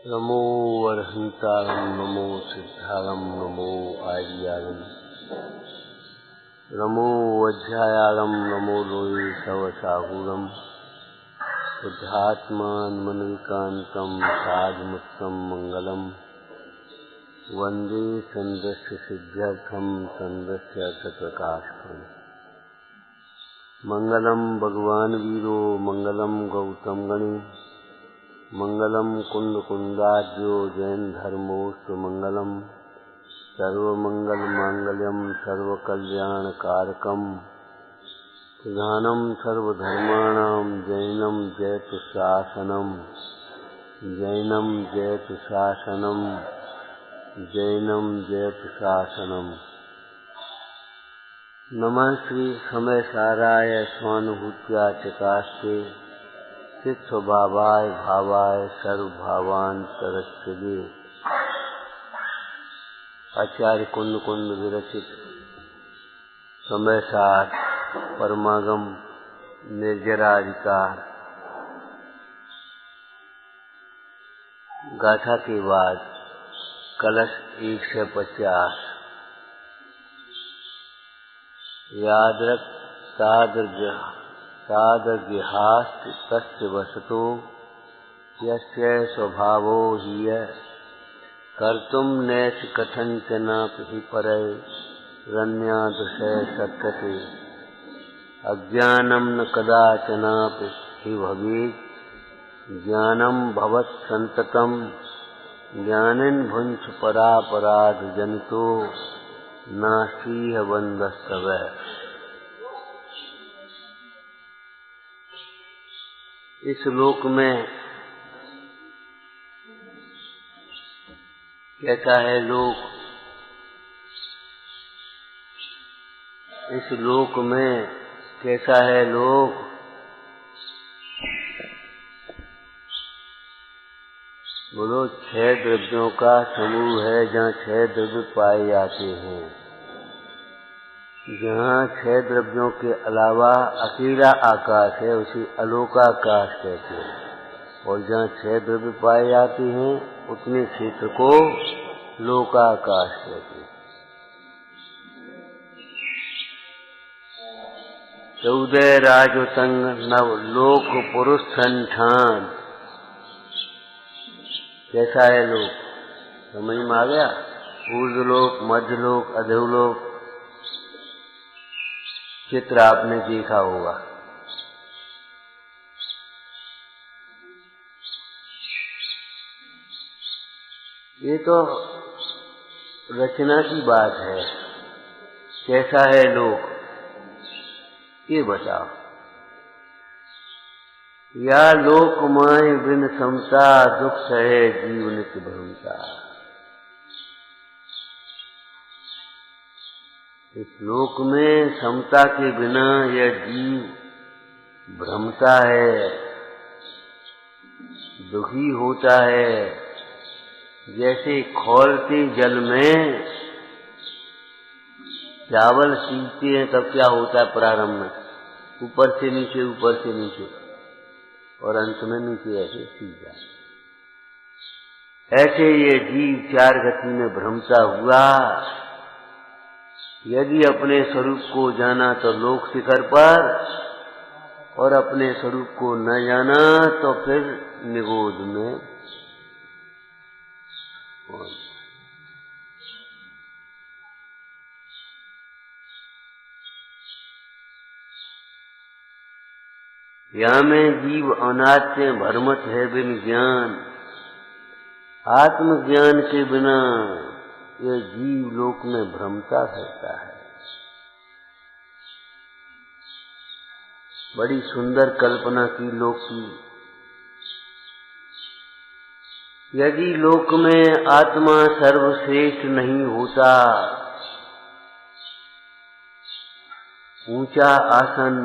नमो अरहंतारं नमो सिद्धारं नमो आर्यारं नमो अध्यायारं नमो लोये सवसाहुरं बुद्धात्मान्मनिकान्तं साधमुत्तम मंगलम वंदे चन्द्रस्य सिद्ध्यर्थं चन्द्रस्य अर्थप्रकाशकम् मंगलम भगवान वीरो मंगलम गौतम गणे मंगलम कुंद कुंदाद्यो जैन धर्मोस्तु मंगलम सर्वमंगल मांगल्यम सर्वकल्याण कारकम प्रधानम सर्वधर्माणां जैनम जयतु शासनम जैनम जयतु शासनम जैनम जयतु शासनम। नमः श्री समय साराय स्वानुभूत्या चकास्ते चित स्वभावाय भावाय सर्वभावांतरस्ये। आचार्य कुंद कुंद विरचित समय सार परमागम निर्जराधिकार गाथा के बाद कलश 150 यादृक् तादृग्यहास्ति तस्य वसतो यस्य स्वभावो हि कर्तुं नैष कथञ्चनापि परै रण्यादृशे शक्यते अज्ञानं न कदाचनापि हि भवेत् ज्ञानं भवत् सन्ततं ज्ञानिन् भुञ्च परापराधजनितो नास्तीह बंधस्तव। इस लोक में कैसा है लोक, इस लोक में कैसा है लोक। बोलो 6 द्रव्यों का समूह है जहाँ 6 द्रव्य पाए जाते हैं। जहाँ 6 द्रव्यों के अलावा अकेला आकाश है उसे अलोकाकाश कहते हैं, और जहाँ 6 द्रव्य पाए जाते हैं उतने क्षेत्र को लोकाकाश कहते हैं। 14 राजोतंग नव लोक पुरुष संठान। कैसा है लोक, समझ में आ गया। ऊर्ध्वलोक, मध्यलोक, अधोलोक चित्र आपने देखा होगा। ये तो रचना की बात है। कैसा है लोक ये बताओ। या लोक माय बिन समता दुख सहे जीव नित्य भ्रमता। इस लोक में समता के बिना यह जीव भ्रमता है, दुखी होता है। जैसे खौलते जल में चावल सींचते हैं तब क्या होता है प्रारंभ में, ऊपर से नीचे ऊपर से नीचे, और अंत में नीचे ऐसे सीख जाए। ऐसे ये जीव 4 गति में भ्रमता हुआ। यदि अपने स्वरूप को जाना तो लोक शिखर पर, और अपने स्वरूप को न जाना तो फिर निगोद में। या में जीव अनात्म भ्रमत है बिन ज्ञान। आत्मज्ञान के बिना ये जीव लोक में भ्रमता रहता है। बड़ी सुंदर कल्पना की लोक की। यदि लोक में आत्मा सर्वश्रेष्ठ नहीं होता, ऊंचा आसन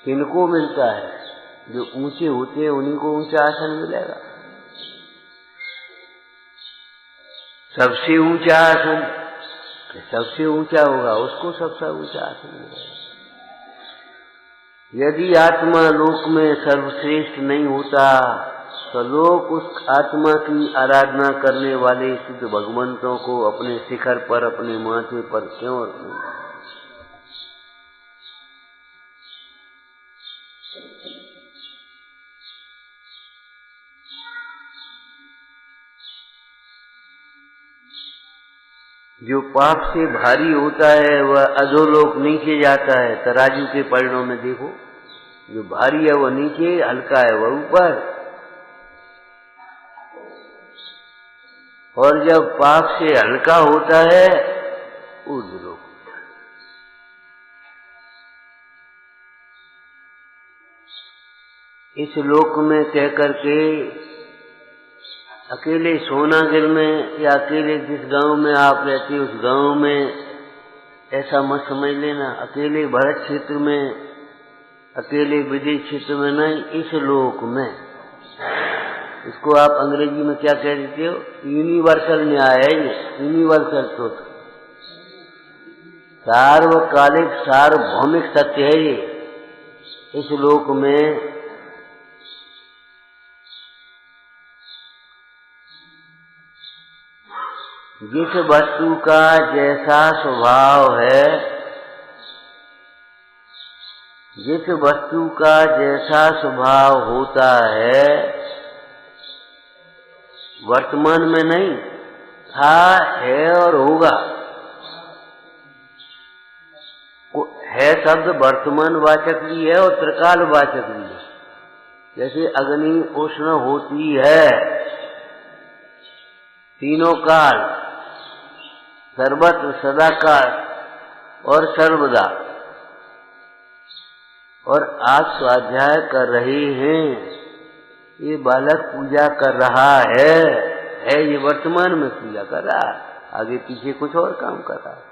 किनको मिलता है? जो ऊंचे होते हैं उन्हीं को ऊंचा आसन मिलेगा। सबसे ऊंचा आसन सबसे ऊंचा होगा उसको सबसे ऊंचा आसन मिलेगा। यदि आत्मा लोक में सर्वश्रेष्ठ नहीं होता तो लोग उस आत्मा की आराधना करने वाले सिद्ध भगवंतों को अपने शिखर पर, अपने माथे पर क्यों रखें? जो पाप से भारी होता है वह अधोलोक नीचे जाता है। तराजू के पलड़ों में देखो, जो भारी है वह नीचे, हल्का है वह ऊपर। और जब पाप से हल्का होता है ऊर्ध्वलोक। इस लोक में कह करके अकेले सोनागिर में या अकेले जिस गांव में आप रहते उस गांव में ऐसा मत समझ लेना। अकेले भरत क्षेत्र में, अकेले विदेश क्षेत्र में नहीं, इस लोक में। इसको आप अंग्रेजी में क्या कह देते हो? यूनिवर्सल न्याय है ये, यूनिवर्सल ट्रुथ, सार्वकालिक सार्वभौमिक सत्य है ये। इस लोक में जिस वस्तु का जैसा स्वभाव है, जिस वस्तु का जैसा स्वभाव होता है, वर्तमान में नहीं, था, है और होगा। है शब्द वर्तमान वाचक भी है और त्रिकाल वाचक भी है। जैसे अग्नि उष्ण होती है, तीनों काल, सर्वत्र सदाकाल और सर्वदा। और आप स्वाध्याय कर रहे हैं, ये बालक पूजा कर रहा है ये वर्तमान में पूजा कर रहा है, आगे पीछे कुछ और काम कर रहा है।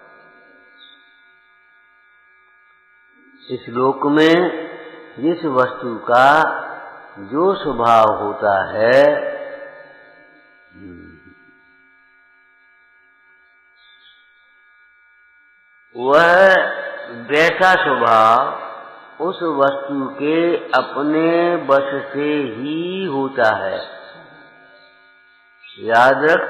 इस लोक में जिस वस्तु का जो स्वभाव होता है, वह वैसा स्वभाव उस वस्तु के अपने वश से ही होता है। याद रख,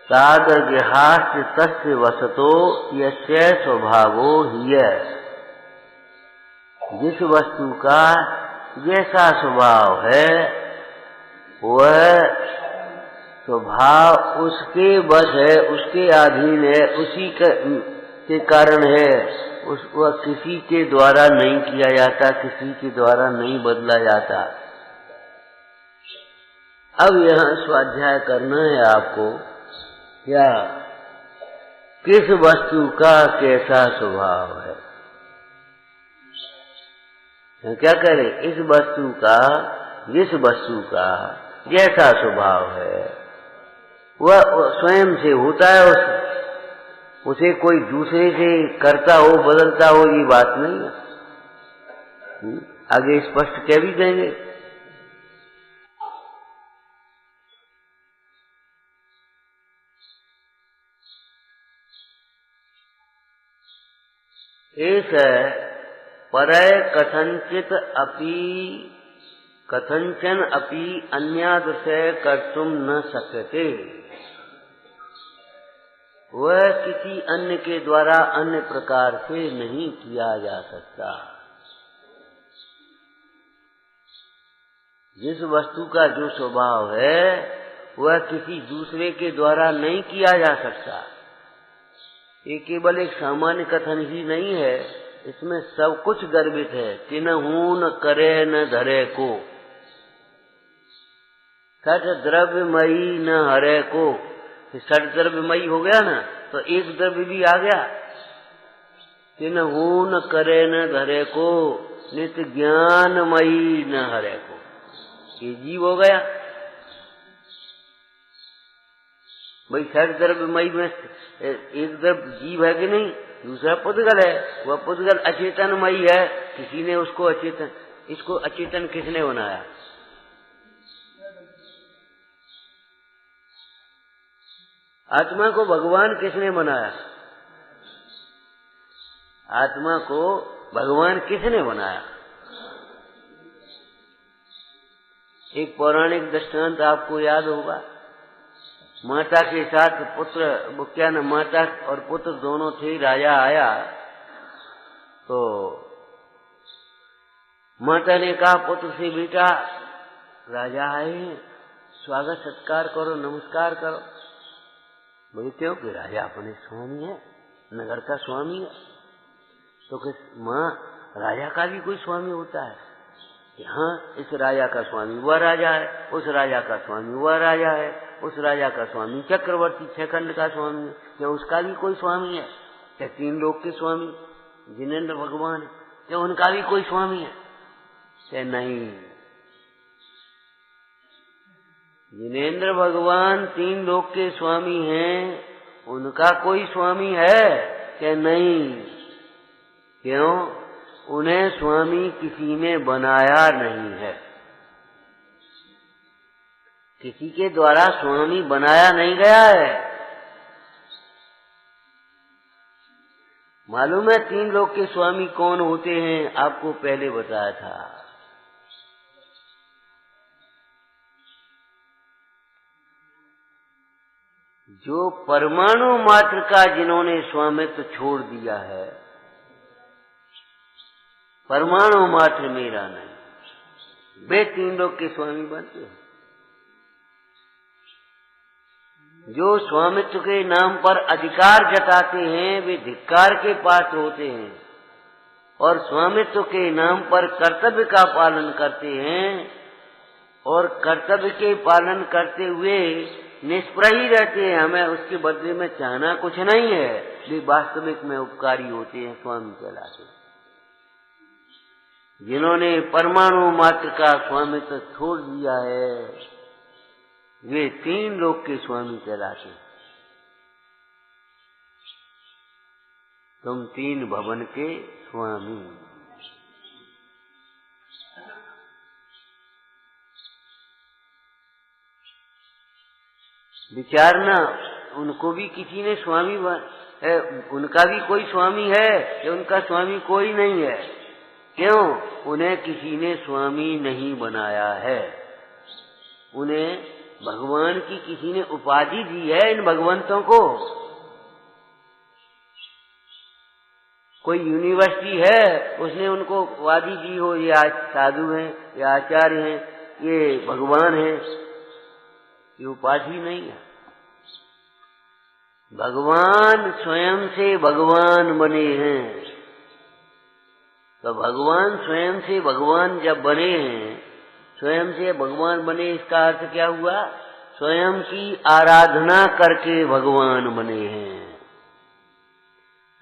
तादृग्यहास्य तस्य वसतो यस्य स्वभावो ह्य। जिस वस्तु का जैसा स्वभाव है वह स्वभाव उसके वश है, उसके अधीन है, उसी के कारण है। वह किसी के द्वारा नहीं किया जाता, किसी के द्वारा नहीं बदला जाता। अब यहाँ स्वाध्याय करना है आपको, क्या किस वस्तु का कैसा स्वभाव है। क्या करें? इस वस्तु का, जिस वस्तु का जैसा स्वभाव है वह स्वयं से होता है। उसे कोई दूसरे से करता हो, बदलता हो, ये बात नहीं है। आगे स्पष्ट कह भी देंगे। एष परय कथंचन अपि अन्यादृशय कर्तुम न शक्यते। वह किसी अन्य के द्वारा अन्य प्रकार से नहीं किया जा सकता। जिस वस्तु का जो स्वभाव है वह किसी दूसरे के द्वारा नहीं किया जा सकता। ये केवल एक सामान्य कथन ही नहीं है, इसमें सब कुछ गर्भित है। तिनहु न करे न धरे को, सठ द्रव्यमयी न हरे को। सठ द्रव्यमयी हो गया ना, तो एक द्रव्य भी आ गया। तिनहु न करे न धरे को, नित्य ज्ञानमयी न हरे को, ये जीव हो गया। भाई सठ द्रव्यमयी में एक द्रव्य जीव है कि नहीं, दूसरा पुद्गल है। वह पुद्गल अचेतनमयी है, किसी ने उसको अचेतन, इसको अचेतन किसने बनाया? आत्मा को भगवान किसने बनाया? आत्मा को भगवान किसने बनाया? एक पौराणिक दृष्टांत आपको याद होगा। माता के साथ पुत्र, क्या न, माता और पुत्र दोनों थे। राजा आया तो माता ने कहा पुत्र से, बेटा राजा आए हैं, स्वागत सत्कार करो, नमस्कार करो। बोले क्यों? कि राजा अपने स्वामी है, नगर का स्वामी है। तो कि माँ, राजा का भी कोई स्वामी होता है? कि हाँ, इस राजा का स्वामी वह राजा है, उस राजा का स्वामी वह राजा है, उस राजा का स्वामी चक्रवर्ती छखंड का स्वामी है। क्या उसका भी कोई स्वामी है? क्या 3 लोक के स्वामी जिनेंद्र भगवान है, क्या उनका भी कोई स्वामी है? क्या नहीं, जिनेंद्र भगवान 3 लोक के स्वामी हैं, उनका कोई स्वामी है? क्या नहीं। क्यों? उन्हें स्वामी किसी ने बनाया नहीं है, किसी के द्वारा स्वामी बनाया नहीं गया है। मालूम है 3 लोक के स्वामी कौन होते हैं? आपको पहले बताया था। जो परमाणु मात्र का जिन्होंने स्वामित्व छोड़ दिया है, परमाणु मात्र मेरा नहीं, वे 3 लोक के स्वामी बनते हैं। जो स्वामित्व के नाम पर अधिकार जताते हैं वे धिक्कार के पात्र होते हैं, और स्वामित्व के नाम पर कर्तव्य का पालन करते हैं, और कर्तव्य के पालन करते हुए निष्प्रह ही रहते हैं। हमें उसके बदले में चाहना कुछ नहीं है, वे वास्तविक में उपकारी होते हैं, स्वामी कहलाते हैं। जिन्होंने परमाणु मात्र का स्वामित्व छोड़ दिया है वे 3 लोक के स्वामी कहलाते हैं। तुम 3 भवन के स्वामी। विचारना, उनको भी किसी ने स्वामी है, उनका भी कोई स्वामी है कि उनका स्वामी कोई नहीं है? क्यों? उन्हें किसी ने स्वामी नहीं बनाया है। उन्हें भगवान की किसी ने उपाधि दी है। इन भगवंतों को कोई यूनिवर्सिटी है, उसने उनको उपाधि दी हो, ये साधु हैं, ये आचार्य हैं, ये भगवान हैं, ये उपाधि नहीं है। भगवान स्वयं से भगवान बने हैं। तो भगवान स्वयं से भगवान जब बने हैं, स्वयं से भगवान बने, इसका अर्थ क्या हुआ? स्वयं की आराधना करके भगवान बने हैं।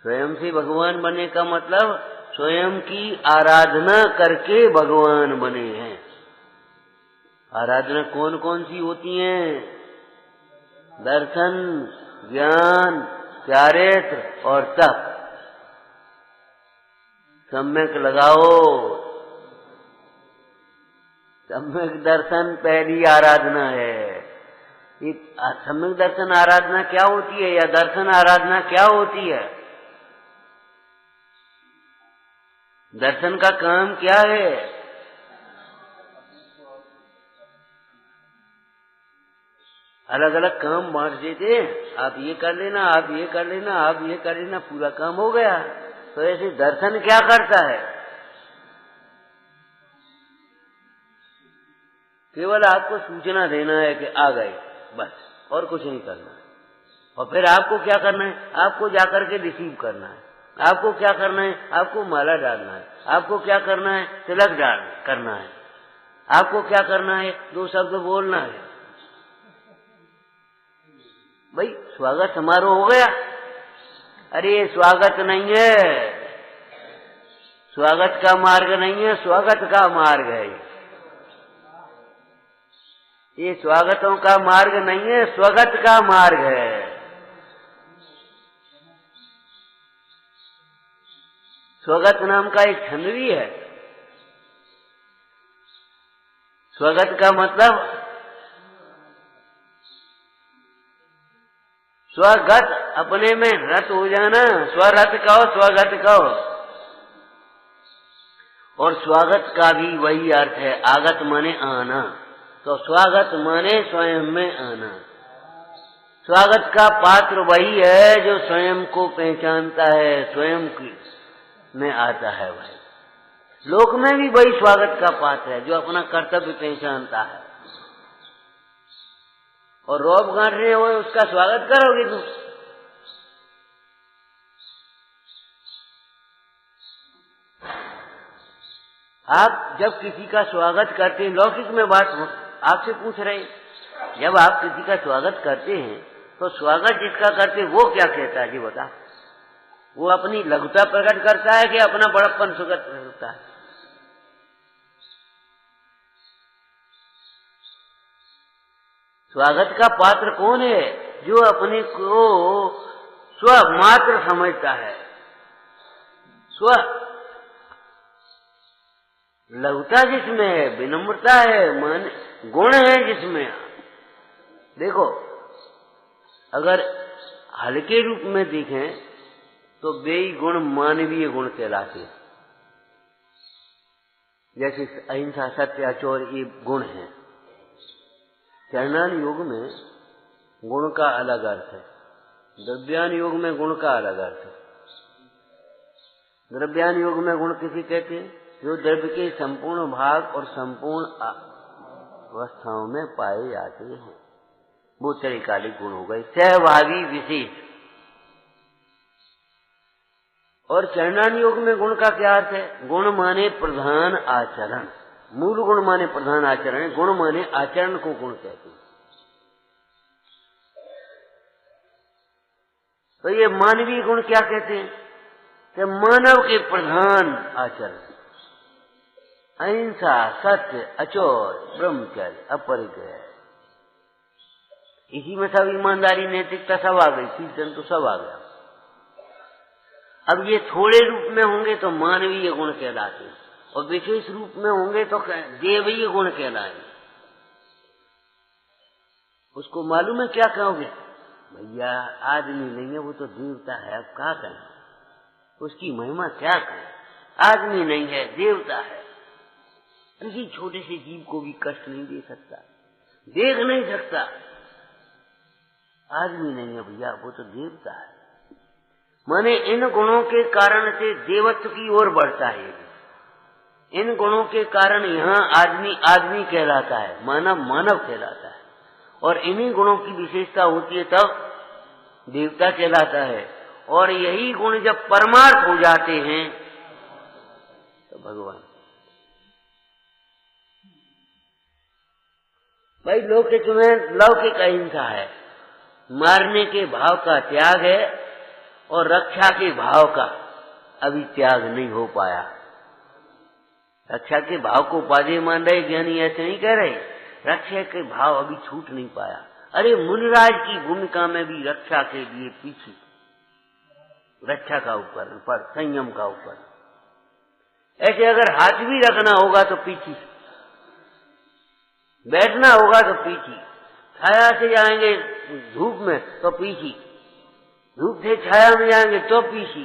स्वयं से भगवान बने का मतलब स्वयं की आराधना करके भगवान बने हैं। आराधना कौन कौन सी होती हैं? दर्शन, ज्ञान, चारित्र और तप। सम्यक लगाओ। सम्यक दर्शन पहली आराधना है। ये सम्यक दर्शन आराधना क्या होती है, या दर्शन आराधना क्या होती है? दर्शन का काम क्या है? अलग अलग काम बांट देते, आप ये कर लेना, आप ये कर लेना, आप ये कर लेना, पूरा काम हो गया। तो ऐसे दर्शन क्या करता है? केवल आपको सूचना देना है कि आ गए, बस, और कुछ नहीं करना है। और फिर आपको क्या करना है? आपको जाकर के रिसीव करना है। आपको क्या करना है? आपको माला डालना है। आपको क्या करना है? तिलक करना है। आपको क्या करना है? 2 शब्द बोलना है। भाई स्वागत समारोह हो गया। अरे स्वागत नहीं है, स्वागत का मार्ग नहीं है, स्वागत का मार्ग है। ये स्वागतों का मार्ग नहीं है, स्वागत का मार्ग है। स्वागत नाम का एक छंद भी है। स्वागत का मतलब स्वगत, अपने में रत हो जाना। स्वरत कहो, स्वगत कहो। और स्वागत का भी वही अर्थ है, आगत माने आना। तो स्वागत माने स्वयं में आना। स्वागत का पात्र वही है जो स्वयं को पहचानता है, स्वयं में आता है। वही लोक में भी वही स्वागत का पात्र है जो अपना कर्तव्य पहचानता है। और रौब गांठ रहे हो उसका स्वागत करोगे तुम? आप जब किसी का स्वागत करते हैं, लौकिक में बात आपसे पूछ रहे, जब आप किसी का स्वागत करते हैं तो स्वागत जिसका करते वो क्या कहता है जी बता? वो अपनी लघुता प्रकट करता है कि अपना बड़प्पन प्रकट करता है? स्वागत का पात्र कौन है? जो अपने को स्वमात्र समझता है, स्व लघुता जिसमें है, विनम्रता है, मान गुण है जिसमें। देखो अगर हल्के रूप में देखें तो बेई गुण मानवीय गुण कहलाते हैं। जैसे अहिंसा, सत्य, अचौर ये गुण हैं। चरणान योग में गुण का अलग अर्थ है, द्रव्यान योग में गुण का अलग अर्थ है। द्रव्यान योग में गुण किसी कहते हैं? जो द्रव्य के संपूर्ण भाग और संपूर्ण अवस्थाओं में पाए जाते हैं, वो त्रिकालिक गुण हो गए, सहभागी विशेष। और चरणान योग में गुण का क्या अर्थ है? गुण माने प्रधान आचरण, मूल गुण माने प्रधान आचरण, गुण माने आचरण को गुण कहते हैं। तो ये मानवीय गुण क्या कहते हैं? कि मानव के प्रधान आचरण, अहिंसा, सत्य, अचौर, ब्रह्मचर्य, अपरिग्रह, इसी में सब ईमानदारी, नैतिकता सब आ गई, शीर्षण तो सब आ गया। अब ये थोड़े रूप में होंगे तो मानवीय गुण कहलाते हैं, और विशेष रूप में होंगे तो देवीय गुण कहलाएंगे। उसको मालूम है क्या कहोगे? भैया आदमी नहीं है, वो तो देवता है, अब क्या कहें, उसकी महिमा क्या कहें? आदमी नहीं है, देवता है, किसी छोटे से जीव को भी कष्ट नहीं दे सकता, देख नहीं सकता। आदमी नहीं है भैया, वो तो देवता है। माने इन गुणों के कारण से देवत्व की ओर बढ़ता है। इन गुणों के कारण यहाँ आदमी आदमी कहलाता है, मानव मानव कहलाता है, और इन्हीं गुणों की विशेषता होती है तब देवता कहलाता है। और यही गुण जब परमार्थ हो जाते हैं तो भगवान। भाई लौकिक में लौकिक अहिंसा है, मारने के भाव का त्याग है, और रक्षा के भाव का अभी त्याग नहीं हो पाया। रक्षा के भाव को उपादेय मान रहे ज्ञानी, ऐसे नहीं कह रहे, रक्षा के भाव अभी छूट नहीं पाया। अरे मुनिराज की भूमिका में भी रक्षा के लिए पीछे, रक्षा का ऊपर पर संयम का ऊपर। ऐसे अगर हाथ भी रखना होगा तो पीछे, बैठना होगा तो पीछे, छाया से जाएंगे धूप में तो पीछे, धूप से छाया में जाएंगे तो पीछे।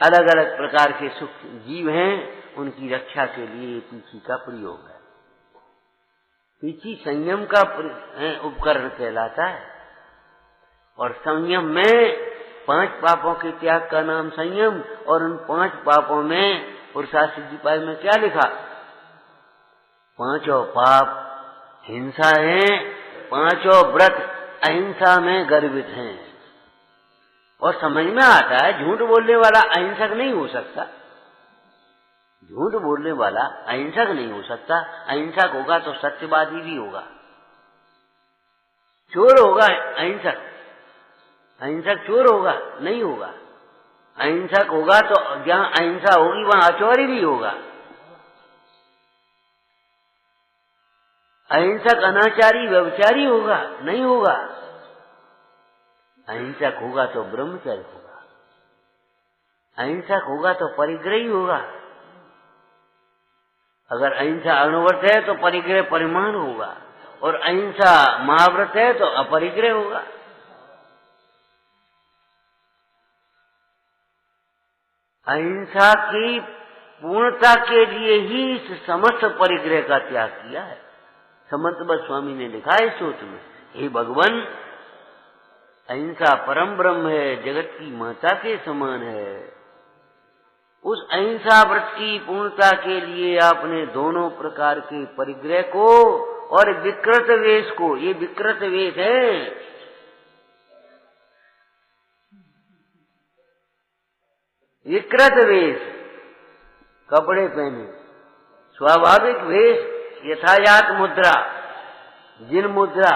अलग अलग प्रकार के सुख जीव हैं, उनकी रक्षा के लिए पीछे का प्रयोग है। पीछे संयम का उपकरण कहलाता है, और संयम में 5 पापों के त्याग का नाम संयम। और उन 5 पापों में पुरुषार्थ सिद्धि पाई में क्या लिखा? 5 पाप हिंसा है, 5 व्रत अहिंसा में गर्वित हैं। और समझ में आता है झूठ बोलने वाला अहिंसक नहीं हो सकता, झूठ बोलने वाला अहिंसक नहीं हो सकता। अहिंसक होगा तो सत्यवादी भी होगा। चोर होगा अहिंसक, अहिंसक चोर होगा नहीं होगा। अहिंसक होगा तो जहां अहिंसा होगी वहां अचौरी भी होगा। अहिंसक अनाचारी व्यभिचारी होगा नहीं होगा। अहिंसक होगा तो ब्रह्मचर्य होगा, अहिंसक होगा तो परिग्रही होगा। अगर अहिंसा अणुव्रत है तो परिग्रह परिमाण होगा, और अहिंसा महाव्रत है तो अपरिग्रह होगा। अहिंसा की पूर्णता के लिए ही इस समस्त परिग्रह का त्याग किया है। समंत बस स्वामी ने लिखा है सूत्र में, हे भगवान, अहिंसा परम ब्रह्म है, जगत की माता के समान है। उस अहिंसा व्रत की पूर्णता के लिए आपने दोनों प्रकार के परिग्रह को और विकृत वेश को, ये विकृत वेश है, विकृत वेश, कपड़े पहने, स्वाभाविक वेश, यथायात मुद्रा, जिन मुद्रा,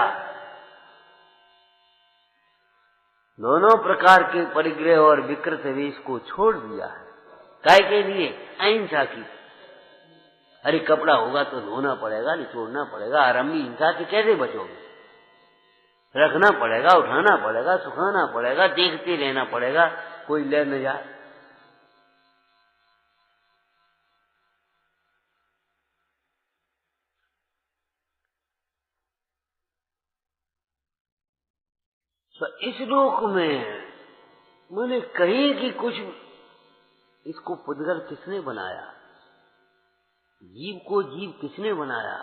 दोनों प्रकार के परिग्रह और विकृत वेश को छोड़ दिया है। काय के लिए? अहिंसा की। अरे कपड़ा होगा तो धोना पड़ेगा, निचोड़ना पड़ेगा, आरंभी हिंसा से कैसे बचोगे? रखना पड़ेगा, उठाना पड़ेगा, सुखाना पड़ेगा, देखते रहना पड़ेगा, कोई ले न जाए। तो इस लोक में मैंने कहीं कि कुछ, इसको पुद्गल किसने बनाया? जीव को जीव किसने बनाया?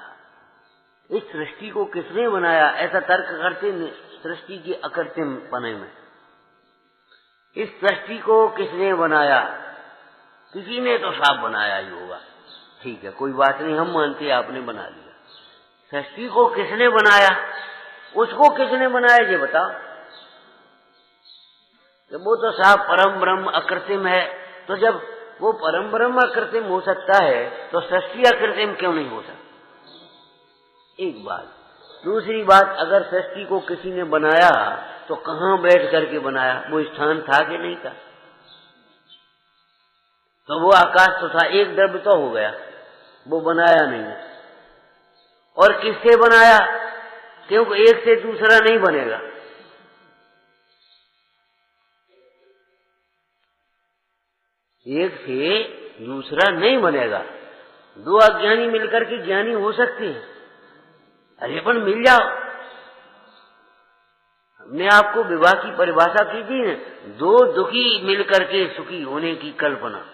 इस सृष्टि को किसने बनाया? ऐसा तर्क करते सृष्टि के अकृत्रिम पने में। इस सृष्टि को किसने बनाया? किसी ने तो साफ बनाया ही होगा, ठीक है, कोई बात नहीं, हम मानते आपने बना लिया। सृष्टि को किसने बनाया? उसको किसने बनाया ये बताओ। जब वो तो साफ परम ब्रह्म अकृत्रिम है, तो जब वो परम ब्रह्म अकृत्रिम हो सकता है तो सृष्टि अकृत्रिम क्यों नहीं हो सकती? एक बात। दूसरी बात, अगर सृष्टि को किसी ने बनाया तो कहां बैठ करके बनाया? वो स्थान था कि नहीं था? तो वो आकाश तो था, एक द्रव्य तो हो गया, वो बनाया नहीं। और किससे बनाया? क्योंकि एक से दूसरा नहीं बनेगा। एक से दूसरा नहीं बनेगा। दो अज्ञानी मिलकर के ज्ञानी हो सकते हैं। अरे अपन मिल जाओ। हमने आपको विवाह की परिभाषा की थी ना, दो दुखी मिलकर के सुखी होने की कल्पना।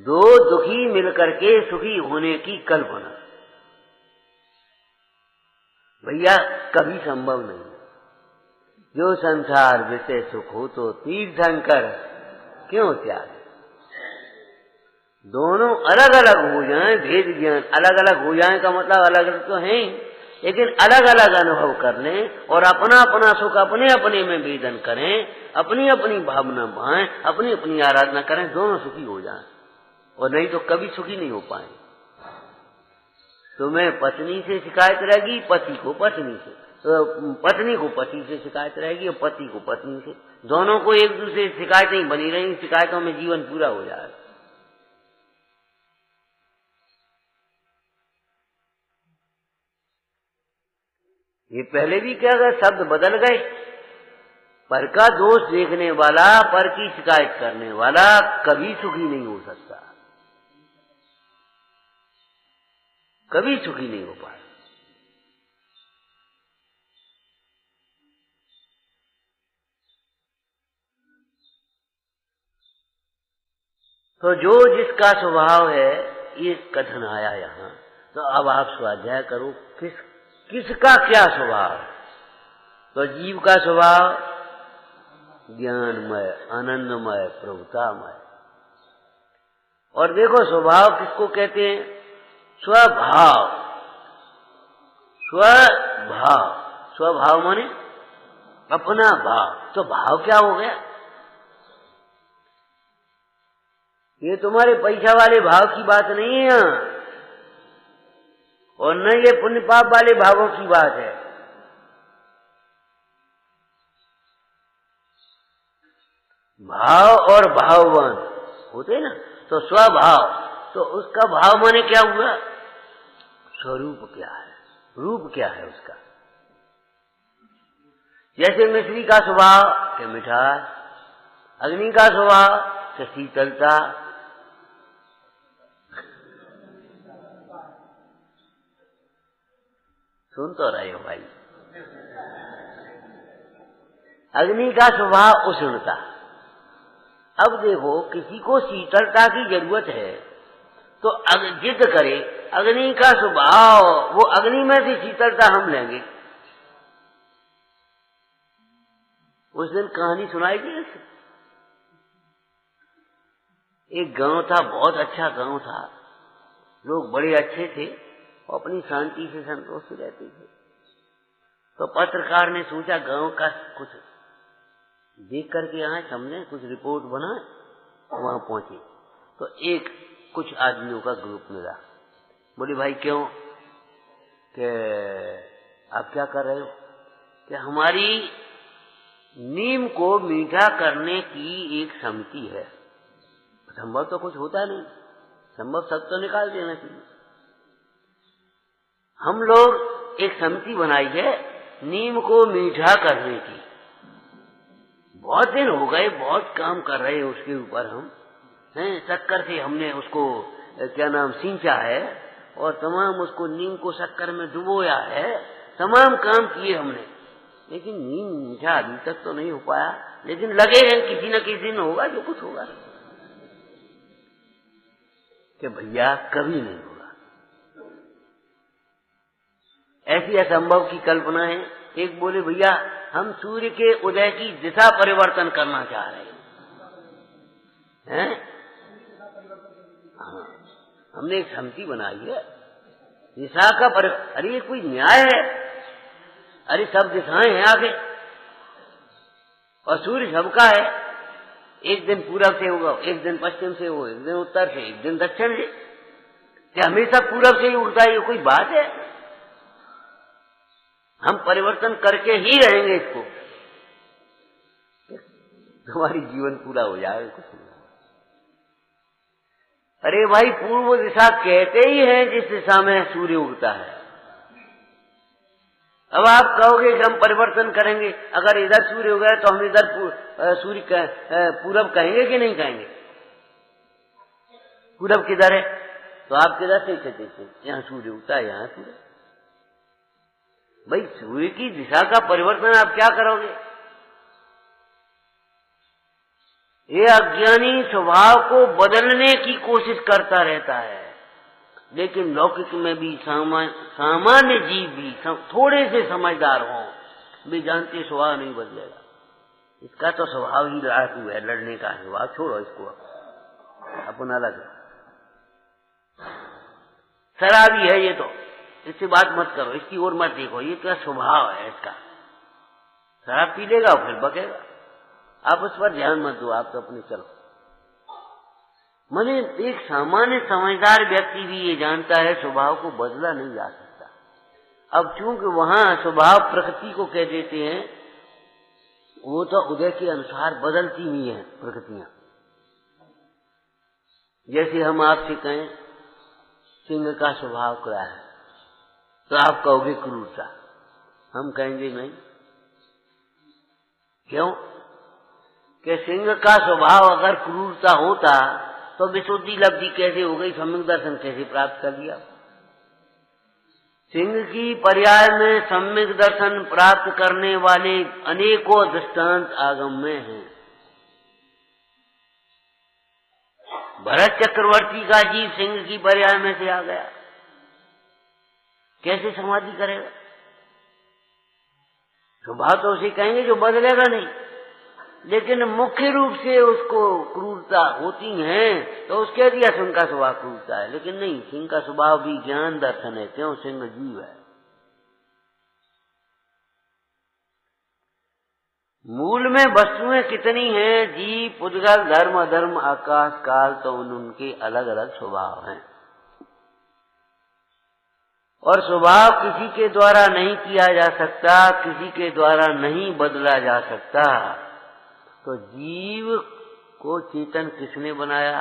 दो दुखी मिलकर के सुखी होने की कल्पना भैया कभी संभव नहीं। जो संसार विषय सुख हो तो तीर्थंकर क्यों त्याग? दोनों अलग अलग हो जाएं, भेद ज्ञान अलग अलग हो जाएं का मतलब अलग अलग तो है, लेकिन अलग अलग अनुभव कर लें और अपना अपना सुख अपने अपने में वेदन करें, अपनी अपनी भावना भाएं, अपनी अपनी आराधना करें, दोनों सुखी हो जाएं। और नहीं तो कभी सुखी नहीं हो पाएंगे। तुम्हें पत्नी से शिकायत रहेगी, पति को पत्नी से, पत्नी को पति से शिकायत रहेगी और पति को पत्नी से। दोनों को एक दूसरे से शिकायतें बनी रहेंगी, शिकायतों में जीवन पूरा हो जाएगा। ये पहले भी क्या गए, शब्द बदल गए। पर का दोष देखने वाला, पर की शिकायत करने वाला कभी सुखी नहीं हो सकता, कभी सुखी नहीं हो पाए। तो जो जिसका स्वभाव है, ये कथन आया यहाँ। तो अब आप स्वाध्याय करो, किसका क्या स्वभाव? तो जीव का स्वभाव ज्ञानमय, आनंदमय, प्रभुतामय। और देखो स्वभाव किसको कहते हैं? स्वभाव। स्वभाव, स्वभाव माने अपना भाव। तो भाव क्या हो गया? ये तुम्हारे पैसा वाले भाव की बात नहीं है यहाँ, और न ये पुण्य पाप वाले भावों की बात है। भाव और भाववान होते ना, तो स्वभाव, तो उसका भाव माने क्या हुआ? स्वरूप क्या है, रूप क्या है उसका? जैसे मिश्री का स्वभाव के मिठास, अग्नि का स्वभाव के शीतलता, सुन तो रहे हो भाई। अग्नि का स्वभाव उष्णता, अब देखो, किसी को शीतलता की जरूरत है तो जिद करे, अग्नि का स्वभाव, वो अग्नि में से शीतलता हम लेंगे। उस दिन कहानी सुनाई थी, एक गांव था, बहुत अच्छा गांव था, लोग बड़े अच्छे थे और अपनी शांति से संतोष से रहते थे। तो पत्रकार ने सोचा गांव का कुछ देख करके आए, समझे, कुछ रिपोर्ट बनाए। वहां पहुंचे तो एक कुछ आदमियों का ग्रुप मिला। बोले भाई क्यों, कि आप क्या कर रहे हो? कि हमारी नीम को मीठा करने की एक समिति है। संभव तो कुछ होता नहीं, संभव सब तो निकाल देना चाहिए। हम लोग एक समिति बनाई है नीम को मीठा करने की। बहुत दिन हो गए, बहुत काम कर रहे हैं उसके ऊपर हम हैं। शक्कर से हमने उसको क्या नाम सींचा है और तमाम उसको नीम को शक्कर में डुबोया है, तमाम काम किए हमने, लेकिन नीम मीठा अभी तक तो नहीं हो पाया। लेकिन लगे हैं किसी न किसी दिन होगा, जो कुछ होगा। कि भैया कभी नहीं होगा, ऐसी असंभव की कल्पना है। एक बोले भैया हम सूर्य के उदय की दिशा परिवर्तन करना चाह रहे हैं। हाँ, हमने एक समिति बनाई है दिशा का अरे ये कोई न्याय है? अरे सब दिशाएं हैं आगे और सूर्य सबका है। एक दिन पूरब से होगा, एक दिन पश्चिम से होगा, एक दिन उत्तर से, एक दिन दक्षिण से। क्या हमेशा पूरब से ही उगता है? ये कोई बात है? हम परिवर्तन करके ही रहेंगे इसको, हमारी जीवन पूरा हो जाएगा। कुछ नहीं। अरे भाई पूर्व दिशा कहते ही हैं जिस दिशा में सूर्य उगता है। अब आप कहोगे कि हम परिवर्तन करेंगे, अगर इधर सूर्य उगा तो हम इधर सूर्य पूरब कहेंगे कि नहीं कहेंगे? पूरब किधर है? तो आप किधर से कहते थे? यहाँ सूर्य उगता है, यहाँ सूर्य। भाई सूर्य की दिशा का परिवर्तन आप क्या करोगे? ये अज्ञानी स्वभाव को बदलने की कोशिश करता रहता है, लेकिन लौकिक में भी सामान्य जीव भी थोड़े से समझदार हों भी जानते स्वभाव नहीं बदलेगा। इसका तो स्वभाव ही लड़ाकू है, लड़ने का है। वहां छोड़ो इसको, अपना अलग शराबी है ये, तो इससे बात मत करो, इसकी ओर मत देखो, ये क्या स्वभाव है इसका। शराब पी लेगा फिर बकेगा, आप उस पर ध्यान मत दो, आप तो अपने चलो। माने एक सामान्य समझदार व्यक्ति भी ये जानता है स्वभाव को बदला नहीं जा सकता। अब चूंकि वहां स्वभाव प्रकृति को कह देते हैं, वो तो उदय के अनुसार बदलती हुई है प्रकृतियां। जैसे हम आपसे कहें सिंह का स्वभाव क्या है, तो आप कहोगे क्रूरता, हम कहेंगे नहीं। क्यों? कि सिंह का स्वभाव अगर क्रूरता होता तो विशुद्धि लब्धि कैसे हो गई, सम्यक दर्शन कैसे प्राप्त कर लिया? सिंह की पर्याय में सम्यक दर्शन प्राप्त करने वाले अनेकों दृष्टांत आगम में हैं। भरत चक्रवर्ती का जीव सिंह की पर्याय में से आ गया, कैसे समाधि करेगा? स्वभाव तो उसे कहेंगे जो बदलेगा नहीं, लेकिन मुख्य रूप से उसको क्रूरता होती है, तो उसके दिया सिंह का स्वभाव क्रूरता है। लेकिन नहीं, सिंह का स्वभाव भी ज्ञान दर्शन है, क्यों? सिंह जीव है। मूल में वस्तुएं कितनी हैं, जीव, पुद्गल, धर्म, अधर्म, आकाश, काल, तो उनके अलग अलग स्वभाव हैं और स्वभाव किसी के द्वारा नहीं किया जा सकता, किसी के द्वारा नहीं बदला जा सकता। तो जीव को चेतन किसने बनाया?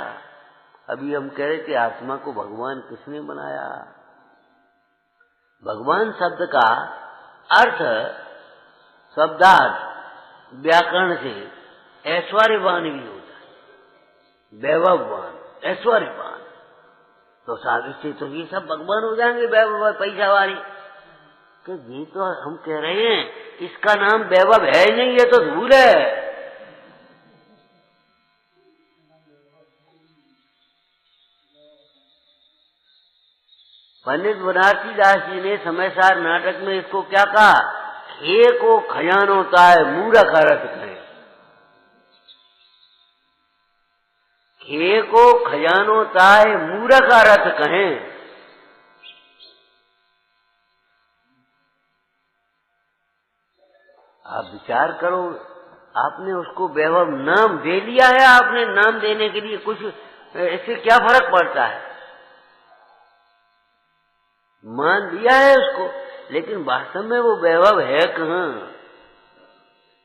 अभी हम कह रहे थे आत्मा को भगवान किसने बनाया? भगवान शब्द का अर्थ शब्दार्थ व्याकरण से ऐश्वर्यवान भी होता है, वैभववान, ऐश्वर्यवान। तो साबित से तो ये सब भगवान हो जाएंगे, वैभव पैसा वाले। कि ये तो हम कह रहे हैं इसका नाम वैभव है नहीं, ये तो धूल है। पंडित बनारसी दास जी ने समयसार नाटक में इसको क्या कहा? खे को खजानोता है मूर्ख अर्थ कहें। खे को खजानोता है मूर्ख अर्थ कहें। आप विचार करो, आपने उसको वैभव नाम दे लिया है। आपने नाम देने के लिए कुछ, इससे क्या फर्क पड़ता है? मान दिया है उसको, लेकिन वास्तव में वो वैभव है कहाँ?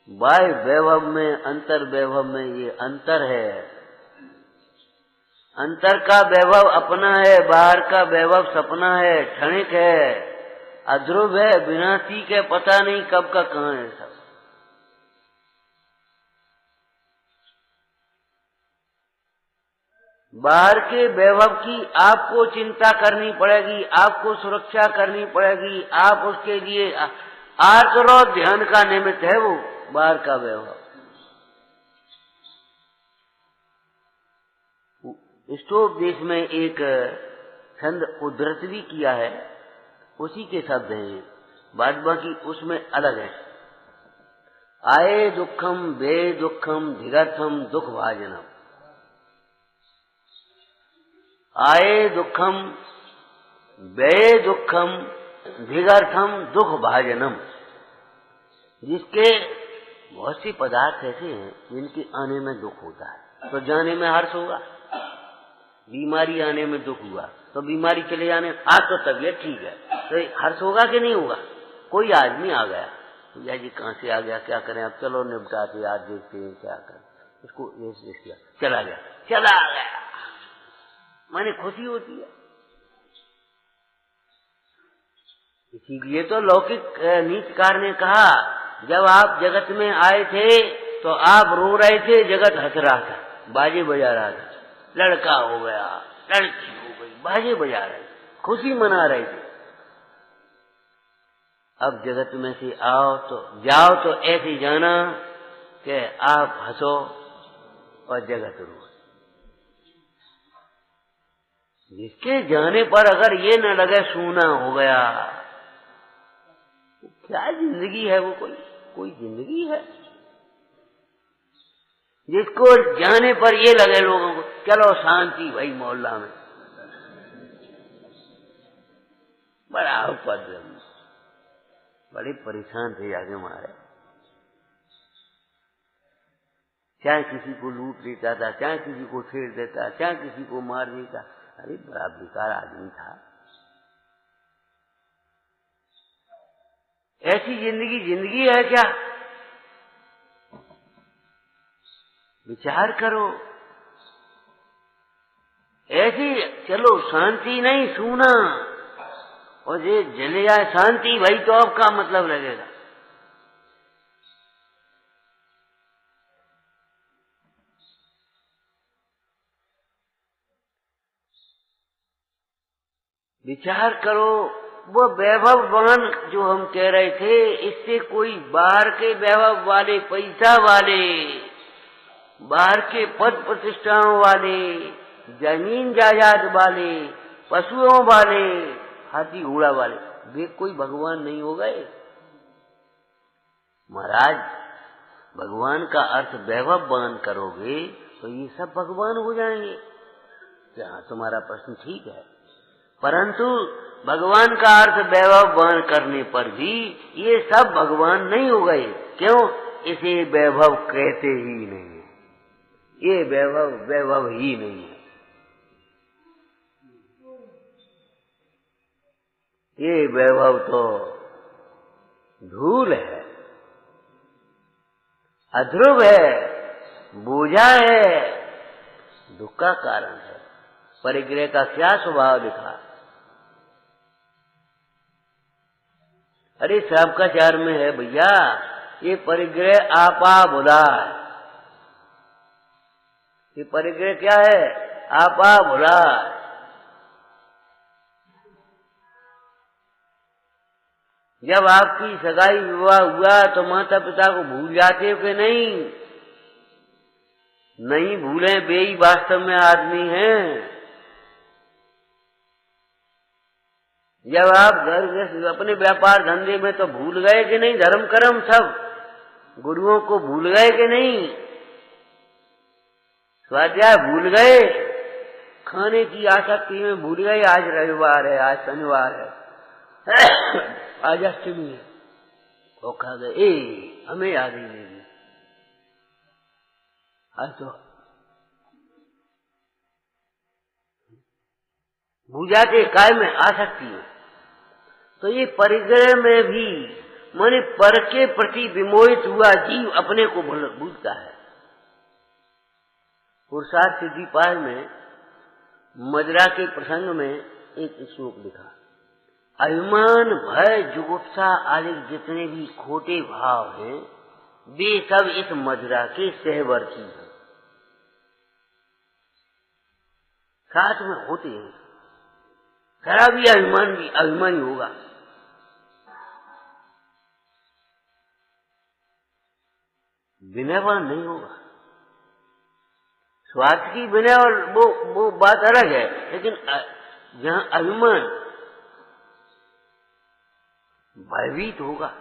बाह्य वैभव में, अंतर वैभव में ये अंतर है। अंतर का वैभव अपना है, बाहर का वैभव सपना है, क्षणिक है, अध्रुव है, विनाशी के पता नहीं कब का कहाँ है सब। बाहर के वैभव की आपको चिंता करनी पड़ेगी, आपको सुरक्षा करनी पड़ेगी, आप उसके लिए आर्त और ध्यान का निमित्त है वो बाहर का वैभव। स्तोपदेश में एक छंद उद्धृत भी किया है, उसी के शब्द हैं, बाद बाकी उसमें अलग है। आए दुखम वे दुखम धिगर्थम दुख भाजनम। आए दुखम वे दुखम धिगर्थम दुख भाजनम। जिसके बहुत सी पदार्थ ऐसे हैं जिनके आने में दुख होता है तो जाने में हर्ष होगा। बीमारी आने में दुख हुआ तो बीमारी चले जाने, आज तो तबीयत ठीक है तो हर्ष होगा कि नहीं होगा? कोई आदमी आ गया, भैया जी कहाँ से आ गया, क्या करें, अब चलो निपटाते, आज देखते हैं क्या करें, उसको ये किया, चला गया, माने खुशी होती है। इसीलिए तो लौकिक नीतिकार ने कहा, जब आप जगत में आए थे तो आप रो रहे थे, जगत हंस रहा था, बाजे बजा रहा था, लड़का हो गया, लड़की हो गई, बाजे बजा रहे, खुशी मना रहे थे। अब जगत में से जाओ तो ऐसे जाना कि आप हंसो और जगत रो। जिसके जाने पर अगर ये न लगे सूना हो गया, तो क्या जिंदगी है वो? कोई जिंदगी है? जिसको जाने पर ये लगे लोगों को, चलो शांति भाई मोहल्ला में, बड़ा उपद्रव, बड़े परेशान थे जाके मारे। चाहे किसी को लूट लेता था, चाहे किसी को छेड़ देता, चाहे किसी को मार देता। अरे बड़ा बेकार आदमी था। ऐसी जिंदगी है क्या? विचार करो। ऐसी चलो शांति नहीं, सूना, और ये जले जाए शांति भाई, तो अब क्या मतलब लगेगा? विचार करो, वो वैभववान जो हम कह रहे थे, इससे कोई बाहर के वैभव वाले, पैसा वाले, बाहर के पद प्रतिष्ठाओं वाले, जमीन जायदाद वाले, पशुओं वाले, हाथी घोड़ा वाले, वे कोई भगवान नहीं हो गए। महाराज, भगवान का अर्थ वैभववान करोगे तो ये सब भगवान हो जाएंगे। क्या तुम्हारा प्रश्न ठीक है, परंतु भगवान का अर्थ वैभववान करने पर भी ये सब भगवान नहीं हो गए। क्यों? इसे वैभव कहते ही नहीं है, ये वैभव ही नहीं है। ये वैभव तो धूल है, अध्रुव है, बोझा है, दुख का कारण है। परिग्रह का क्या स्वभाव दिखा? अरे सबका चार में है भैया, ये परिग्रह आपा बुधा है। ये परिग्रह क्या है? आपा बुधा। जब आपकी सगाई विवाह हुआ तो माता पिता को भूल जाते हो कि नहीं? नहीं भूले, वे ही वास्तव में आदमी हैं। जब आप घर अपने व्यापार धंधे में तो भूल गए कि नहीं धर्म कर्म सब, गुरुओं को भूल गए कि नहीं, स्वाध्याय भूल गए, खाने की आसक्ति में भूल गए। आज रविवार है, आज शनिवार है, आज अष्टमी है, वो खा गए, हमें याद ही नहीं। आज तो भूजा के काय में आसक्ति है। तो ये परिग्रह में भी माने पर के प्रति विमोहित हुआ जीव अपने को भूलता है। पुरुषार्थ सिद्धिपाद में मजरा के प्रसंग में एक श्लोक लिखा, अभिमान भय जुगुप्सा आदि जितने भी खोटे भाव हैं वे सब इस मजरा के सहवर्ती हैं, साथ में होते हैं। खराबी अभिमान भी अभिमानी होगा, विनयवान नहीं होगा। स्वार्थ की विनय और वो बात अलग है, लेकिन जहां अभिमान भयभीत होगा,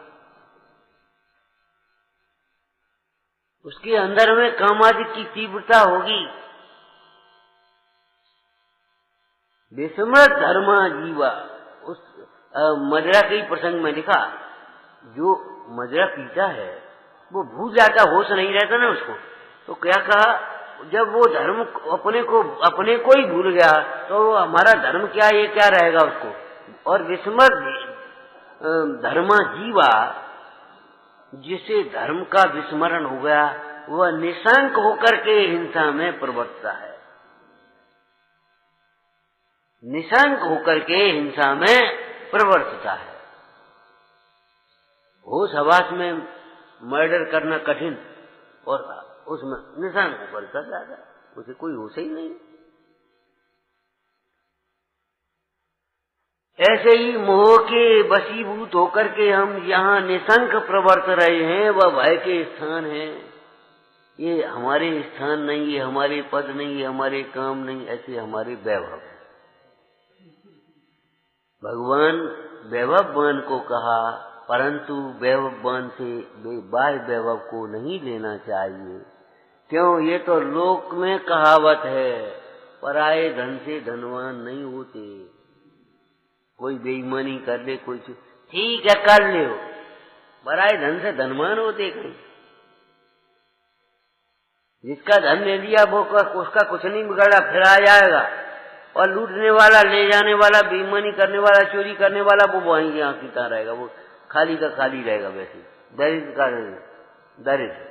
उसके अंदर में कामादि की तीव्रता होगी। विस्मृत धर्मा जीवा, उस मजरा के प्रसंग में लिखा, जो मजरा पीता है वो भूल जाता, होश नहीं रहता ना उसको। तो क्या कहा, जब वो धर्म अपने को ही भूल गया तो हमारा धर्म क्या, ये क्या रहेगा उसको। और विस्मृत धर्मा जीवा, जिसे धर्म का विस्मरण हो गया, वह निशंक होकर के हिंसा में प्रवर्तता है, निशंक होकर के हिंसा में प्रवर्तता है। होश हवास में मर्डर करना कठिन, और उसमें निशंक होकर कर जाता, उसे कोई होश ही नहीं। ऐसे ही मोह के वशीभूत होकर के हम यहाँ निशंक प्रवर्त रहे हैं, वह भय के स्थान है। ये हमारे स्थान नहीं, ये हमारे पद नहीं, ये हमारे काम नहीं, ऐसे हमारे वैभव। भगवान वैभववान को कहा, परंतु वैभववान से बाह्य वैभव को नहीं लेना चाहिए। क्यों, ये तो लोक में कहावत है, पराये धन से धनवान नहीं होते। कोई बेईमानी कर ले, कोई ठीक है कर ले, पराये धन से धनवान होते कहीं। जिसका धन ले लिया वो उसका कुछ नहीं बिगड़ा, फिर आ जाएगा। और लूटने वाला, ले जाने वाला, बेईमानी करने वाला, चोरी करने वाला, वो वहीं यहाँ पीता रहेगा, वो खाली का खाली रहेगा। वैसे दरिद्र का दरिद्र,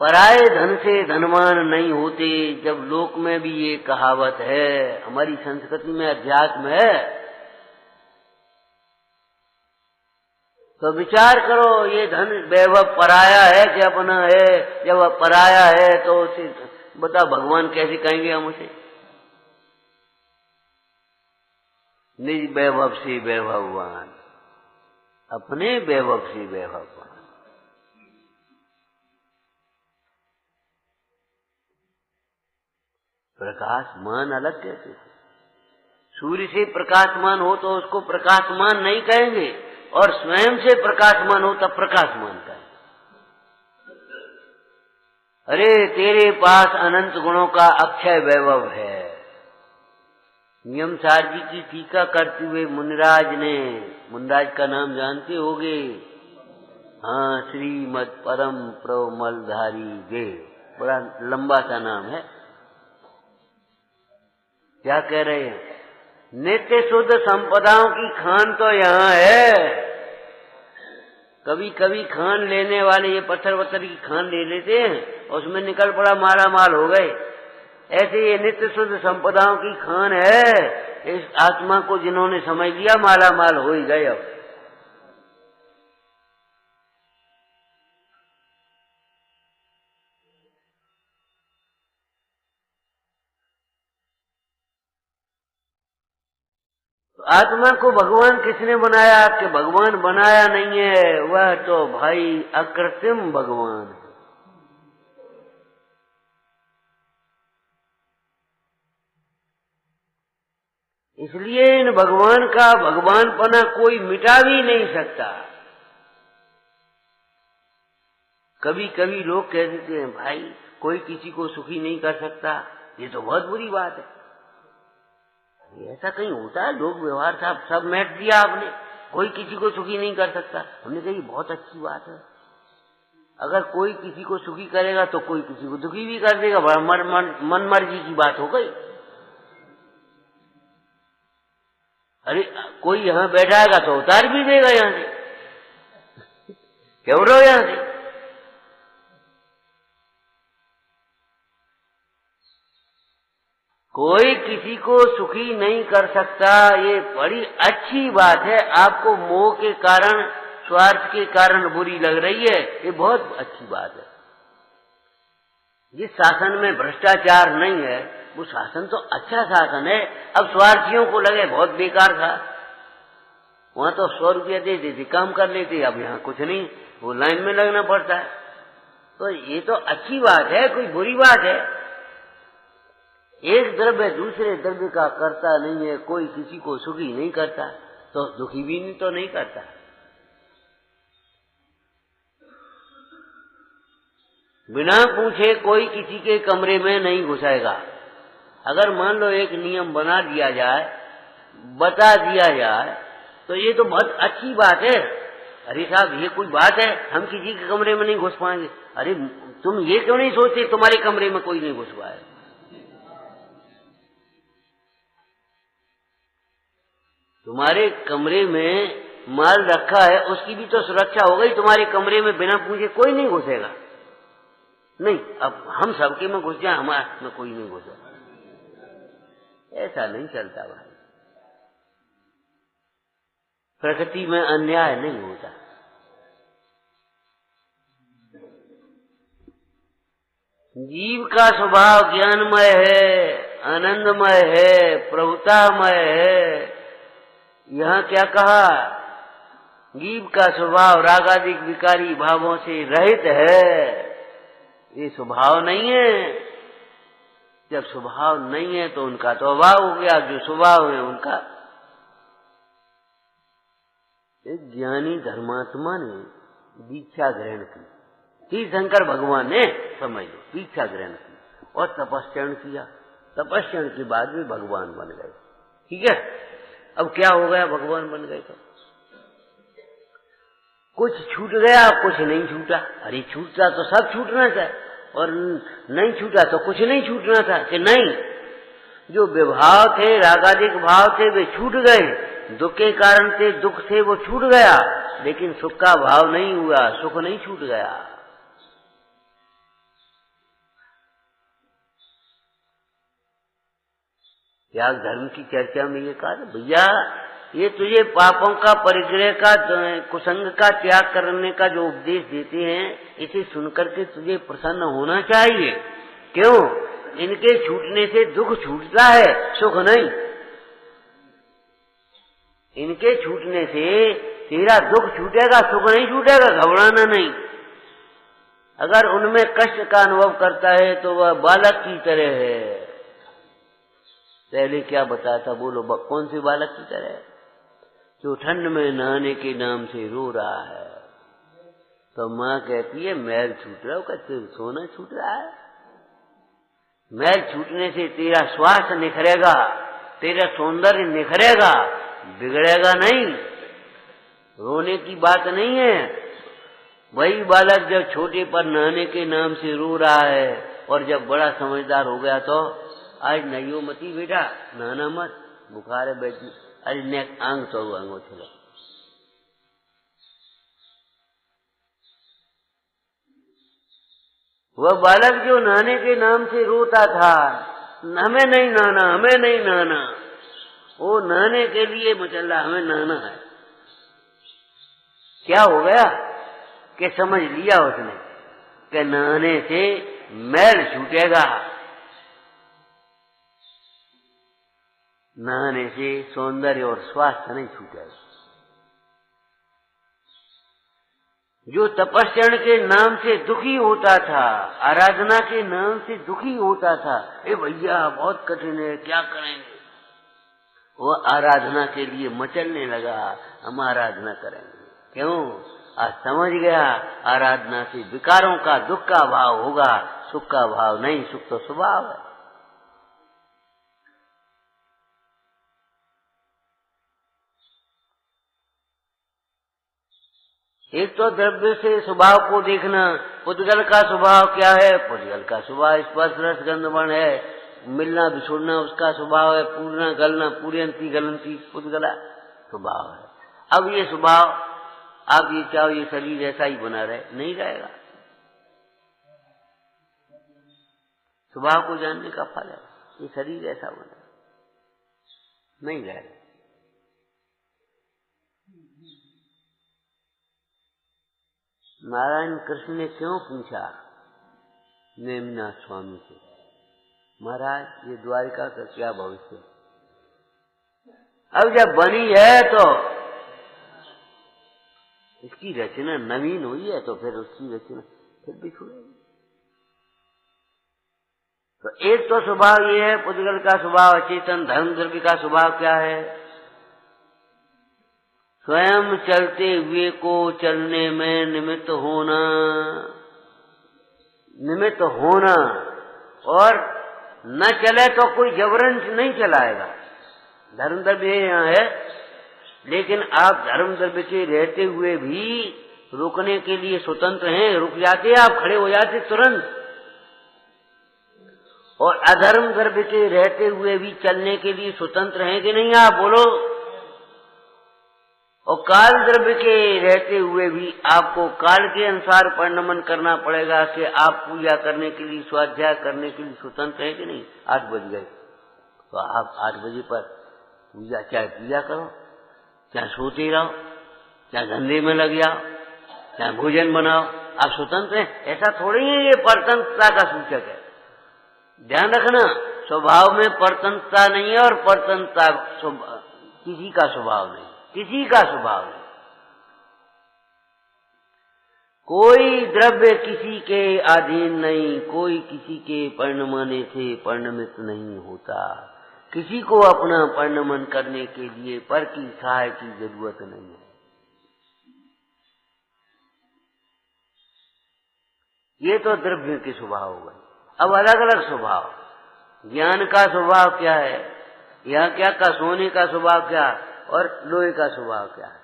पराये धन से धनवान नहीं होते। जब लोक में भी ये कहावत है, हमारी संस्कृति में, अध्यात्म है, तो विचार करो, ये धन वैभव पराया है कि अपना है? जब पराया है तो उसे बता, भगवान कैसे कहेंगे हम उसे? निज वैभव से वैभववान, अपने वैभव से वैभववान। प्रकाशमान अलग कैसे? सूर्य से प्रकाशमान हो तो उसको प्रकाशमान नहीं कहेंगे, और स्वयं से प्रकाशमान हो तब प्रकाशमान कहेंगे। अरे तेरे पास अनंत गुणों का अक्षय वैभव है। नियमसार जी की टीका करते हुए मुनिराज ने, मुनिराज का नाम जानते होगे, हाँ, श्रीमद परम प्रमलधारी गे, बड़ा लंबा सा नाम है। क्या कह रहे हैं? नित्य शुद्ध संपदाओं की खान तो यहाँ है। कभी कभी खान लेने वाले ये पत्थर वत्थर की खान ले लेते हैं, उसमें निकल पड़ा माला माल हो गए। ऐसे ये नित्य शुद्ध संपदाओं की खान है। इस आत्मा को जिन्होंने समझ लिया, माला माल हो ही गए। अब आत्मा को भगवान किसने बनाया? कि भगवान बनाया नहीं है, वह तो भाई अकृत्रिम भगवान है। इसलिए इन भगवान का भगवानपना कोई मिटा भी नहीं सकता। कभी कभी लोग कह देते हैं भाई कोई किसी को सुखी नहीं कर सकता, ये तो बहुत बुरी बात है। ऐसा कहीं होता है? लोक व्यवहार साहब सब मैट दिया आपने, कोई किसी को सुखी नहीं कर सकता। हमने कहा ये बहुत अच्छी बात है। अगर कोई किसी को सुखी करेगा तो कोई किसी को दुखी भी कर देगा, मन मर्जी की बात हो गई। अरे कोई यहां बैठाएगा तो उतार भी देगा यहां से, क्यों रहो यहां से। कोई किसी को सुखी नहीं कर सकता, ये बड़ी अच्छी बात है। आपको मोह के कारण, स्वार्थ के कारण बुरी लग रही है, ये बहुत अच्छी बात है। जिस शासन में भ्रष्टाचार नहीं है वो शासन तो अच्छा शासन है। अब स्वार्थियों को लगे बहुत बेकार था, वहां तो 100 रुपया दे देते काम कर लेते, अब यहाँ कुछ नहीं, वो लाइन में लगना पड़ता है। तो ये तो अच्छी बात है, कोई बुरी बात है। एक द्रव्य दूसरे द्रव्य का करता नहीं है, कोई किसी को सुखी नहीं करता, तो दुखी भी नहीं तो नहीं करता। बिना पूछे कोई किसी के कमरे में नहीं घुसेगा। अगर मान लो एक नियम बना दिया जाए, बता दिया जाए, तो ये तो बहुत अच्छी बात है। अरे साहब ये कोई बात है, हम किसी के कमरे में नहीं घुस पाएंगे। अरे तुम ये क्यों नहीं सोचते तुम्हारे कमरे में कोई नहीं घुस पाए? तुम्हारे कमरे में माल रखा है, उसकी भी तो सुरक्षा हो गई। तुम्हारे कमरे में बिना पूछे कोई नहीं घुसेगा। नहीं, अब हम सबके में घुस जाए, हमारे में कोई नहीं घुसा, ऐसा नहीं चलता भाई। प्रकृति में अन्याय नहीं होता। जीव का स्वभाव ज्ञानमय है, आनंदमय है, प्रभुतामय है। यहाँ क्या कहा? जीव का स्वभाव रागादिक विकारी भावों से रहित है। ये स्वभाव नहीं है। जब स्वभाव नहीं है तो उनका तो अभाव हो गया, जो स्वभाव है उनका। एक ज्ञानी धर्मात्मा ने दीक्षा ग्रहण की, तीर्थंकर भगवान ने, समझ लो, दीक्षा ग्रहण की और तपस्या किया। तपस्या के बाद भी भगवान बन गए। ठीक है, अब क्या हो गया? भगवान बन गए तो कुछ छूट गया, कुछ नहीं छूटा। अरे छूटता तो सब छूटना था, और नहीं छूटा तो कुछ नहीं छूटना था कि नहीं। जो विभाव थे, रागादिक भाव थे, वे छूट गए। दुख के कारण थे, दुख थे, वो छूट गया। लेकिन सुख का भाव नहीं हुआ, सुख नहीं छूट गया। त्याग धर्म की चर्चा में ये कहा, भैया ये तुझे पापों का परिग्रह का, कुसंग का त्याग करने का जो उपदेश देते हैं, इसे सुनकर के तुझे प्रसन्न होना चाहिए। क्यों? इनके छूटने से दुख छूटता है, सुख नहीं। इनके छूटने से तेरा दुख छूटेगा, सुख नहीं छूटेगा, घबराना नहीं। अगर उनमें कष्ट का अनुभव करता है तो वह बालक की तरह है। पहले क्या बताया था, बोलो, कौन से बालक की तरह? जो ठंड में नहाने के नाम से रो रहा है, तो माँ कहती है मैल छूट रहा हो, कहते सोना छूट रहा है। मैल छूटने से तेरा स्वास्थ्य निखरेगा, तेरा सौंदर्य निखरेगा, बिगड़ेगा नहीं। रोने की बात नहीं है। वही बालक जब छोटे पर नहाने के नाम से रो रहा है, और जब बड़ा समझदार हो गया तो आज नहियो मती बेटा, नहाना मत, बुखार है बैठी, अरे नेक आंग तो आंगो चलो। वह बालक जो नहाने के नाम से रोता था, हमें नहीं नहाना, हमें नहीं नहाना, वो नहाने के लिए मचल रहा, हमें नहाना है। क्या हो गया कि समझ लिया उसने कि नहाने से मैल छूटेगा, नहाने से सौंदर्य और स्वास्थ्य नहीं छूटेगा। जो तपस्या के नाम से दुखी होता था, आराधना के नाम से दुखी होता था, ए भैया बहुत कठिन है, क्या करेंगे, वो आराधना के लिए मचलने लगा, हम आराधना करेंगे। क्यों? आज समझ गया आराधना से विकारों का, दुख का भाव होगा, सुख का भाव नहीं। सुख तो स्वभाव है। एक तो द्रव्य से स्वभाव को देखना, पुद्गल का स्वभाव क्या है? पुद्गल का स्वभाव स्पर्श रस गंध वर्ण है, मिलना बिछुड़ना उसका स्वभाव है, पूर्णा गलना, पूर्यंती गलंती पुद्गला स्वभाव है। अब ये स्वभाव आप ये चाहो ये शरीर ऐसा ही बना रहे, नहीं रहेगा। स्वभाव को जानने का फल है, ये शरीर ऐसा बना नहीं रहेगा। नारायण कृष्ण ने क्यों पूछा नेमिनाथ स्वामी से, महाराज ये द्वारिका का क्या भविष्य? अब जब बनी है तो इसकी रचना नवीन हुई है, तो फिर उसकी रचना फिर भी छुड़ेगी। तो एक तो स्वभाव ये है, पुद्गल का स्वभाव अचेतन, धर्म द्रव्य का स्वभाव क्या है? स्वयं चलते हुए को चलने में निमित्त होना, निमित्त होना, और न चले तो कोई जबरन नहीं चलाएगा। धर्म द्रव्य यहाँ है, लेकिन आप धर्म द्रव्य के रहते हुए भी रुकने के लिए स्वतंत्र हैं। रुक जाते, आप खड़े हो जाते तुरंत। और अधर्म द्रव्य के रहते हुए भी चलने के लिए स्वतंत्र हैं कि नहीं? आप बोलो। और काल द्रव्य के रहते हुए भी आपको काल के अनुसार परिणमन करना पड़ेगा कि आप पूजा करने के लिए, स्वाध्याय करने के लिए स्वतंत्र है कि नहीं? 8 बज गए तो आप 8 बजे पर पूजा, चाहे पूजा करो, चाहे सोते रहो, चाहे धंधे में लग जाओ, चाहे भोजन बनाओ, आप स्वतंत्र हैं। ऐसा थोड़ी है, ये परतंत्रता का सूचक है। ध्यान रखना, स्वभाव में परतंत्रता नहीं है, और परतंत्रता किसी का स्वभाव नहीं, किसी का स्वभाव नहीं। कोई द्रव्य किसी के अधीन नहीं, कोई किसी के परिणमने से परिणमित नहीं होता। किसी को अपना परिणमन करने के लिए पर की सहाय की जरूरत नहीं है। ये तो द्रव्य के स्वभाव हो गए। अब अलग अलग स्वभाव, ज्ञान का स्वभाव क्या है? यहाँ क्या का सोने का स्वभाव क्या, और लोहे का स्वभाव क्या है?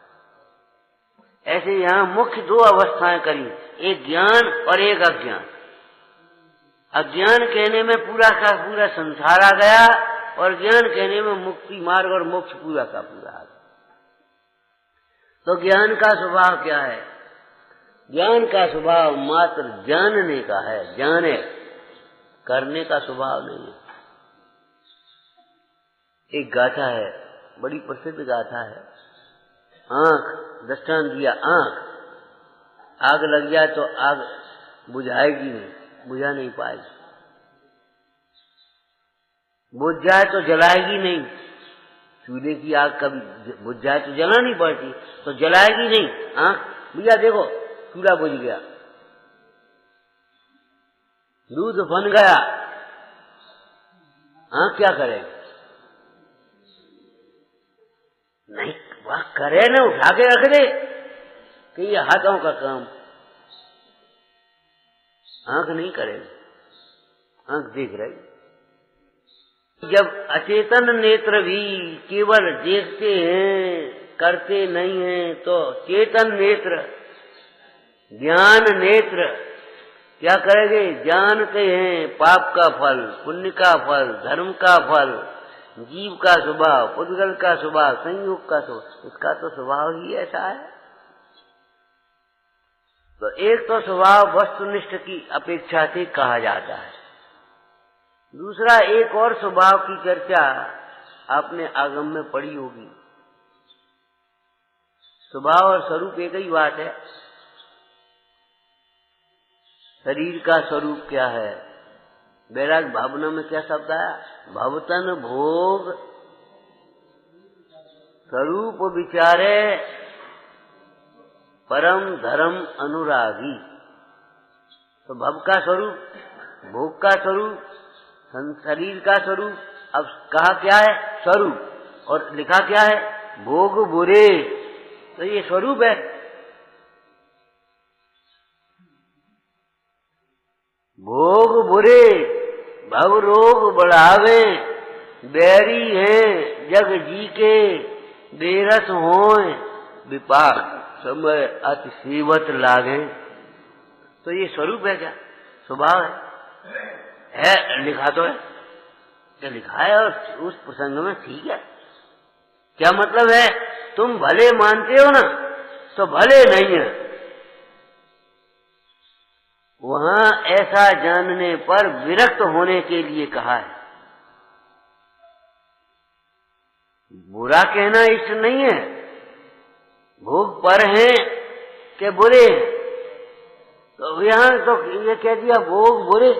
ऐसे यहाँ मुख्य 2 अवस्थाएं करी, एक ज्ञान और एक अज्ञान। अज्ञान कहने में पूरा का पूरा संसार आ गया, और ज्ञान कहने में मुक्ति मार्ग और मोक्ष पूरा का पूरा आ गया। तो ज्ञान का स्वभाव क्या है? ज्ञान का स्वभाव मात्र जानने का है, जाने, करने का स्वभाव नहीं है। एक गाथा है, बड़ी प्रसिद्ध गाथा है। आंख, दृष्टांत दिया, आंख आग लग जाए तो आग बुझाएगी नहीं, बुझा नहीं पाएगी। बुझ जाए तो जलाएगी नहीं। चूल्हे की आग कभी बुझ जाए तो जला नहीं पड़ती, तो जलाएगी नहीं। आंख भैया देखो चूल्हा बुझ गया, दूध बन गया, आंख क्या करेगी? नहीं, वह करे ना, उठा के रख दे कि ये हाथों का काम। आंख नहीं करेगी, आंख देख रही। जब अचेतन नेत्र भी केवल देखते हैं, करते नहीं हैं, तो चेतन नेत्र, ज्ञान नेत्र क्या करेंगे? जानते हैं पाप का फल, पुण्य का फल, धर्म का फल, जीव का स्वभाव, पुद्गल का स्वभाव, संयोग का स्वभाव, इसका तो स्वभाव ही ऐसा है। तो एक तो स्वभाव वस्तुनिष्ठ की अपेक्षा से कहा जाता है। दूसरा, एक और स्वभाव की चर्चा आपने आगम में पढ़ी होगी। स्वभाव और स्वरूप एक ही बात है। शरीर का स्वरूप क्या है? वैराग भावना में क्या शब्द आया? भवतन भोग स्वरूप विचारे परम धर्म अनुरागी। तो भव का स्वरूप, भोग का स्वरूप, शरीर का स्वरूप, अब कहा क्या है? स्वरूप। और लिखा क्या है? भोग बुरे। तो ये स्वरूप है। भोग बुरे भव रोग बढ़ावे, बैरी हैं जग जी के बेरस होए, विपाक समय अति सीवत लागे। तो ये स्वरूप है क्या? स्वभाव है लिखा तो है, क्या लिखा है और उस प्रसंग में ठीक है। क्या मतलब है? तुम भले मानते हो ना तो भले नहीं है। वहां ऐसा जानने पर विरक्त होने के लिए कहा है। बुरा कहना इष्ट नहीं है। भोग पर हैं कि बुरे हैं, तो यहां तो ये कह दिया भोग बुरे।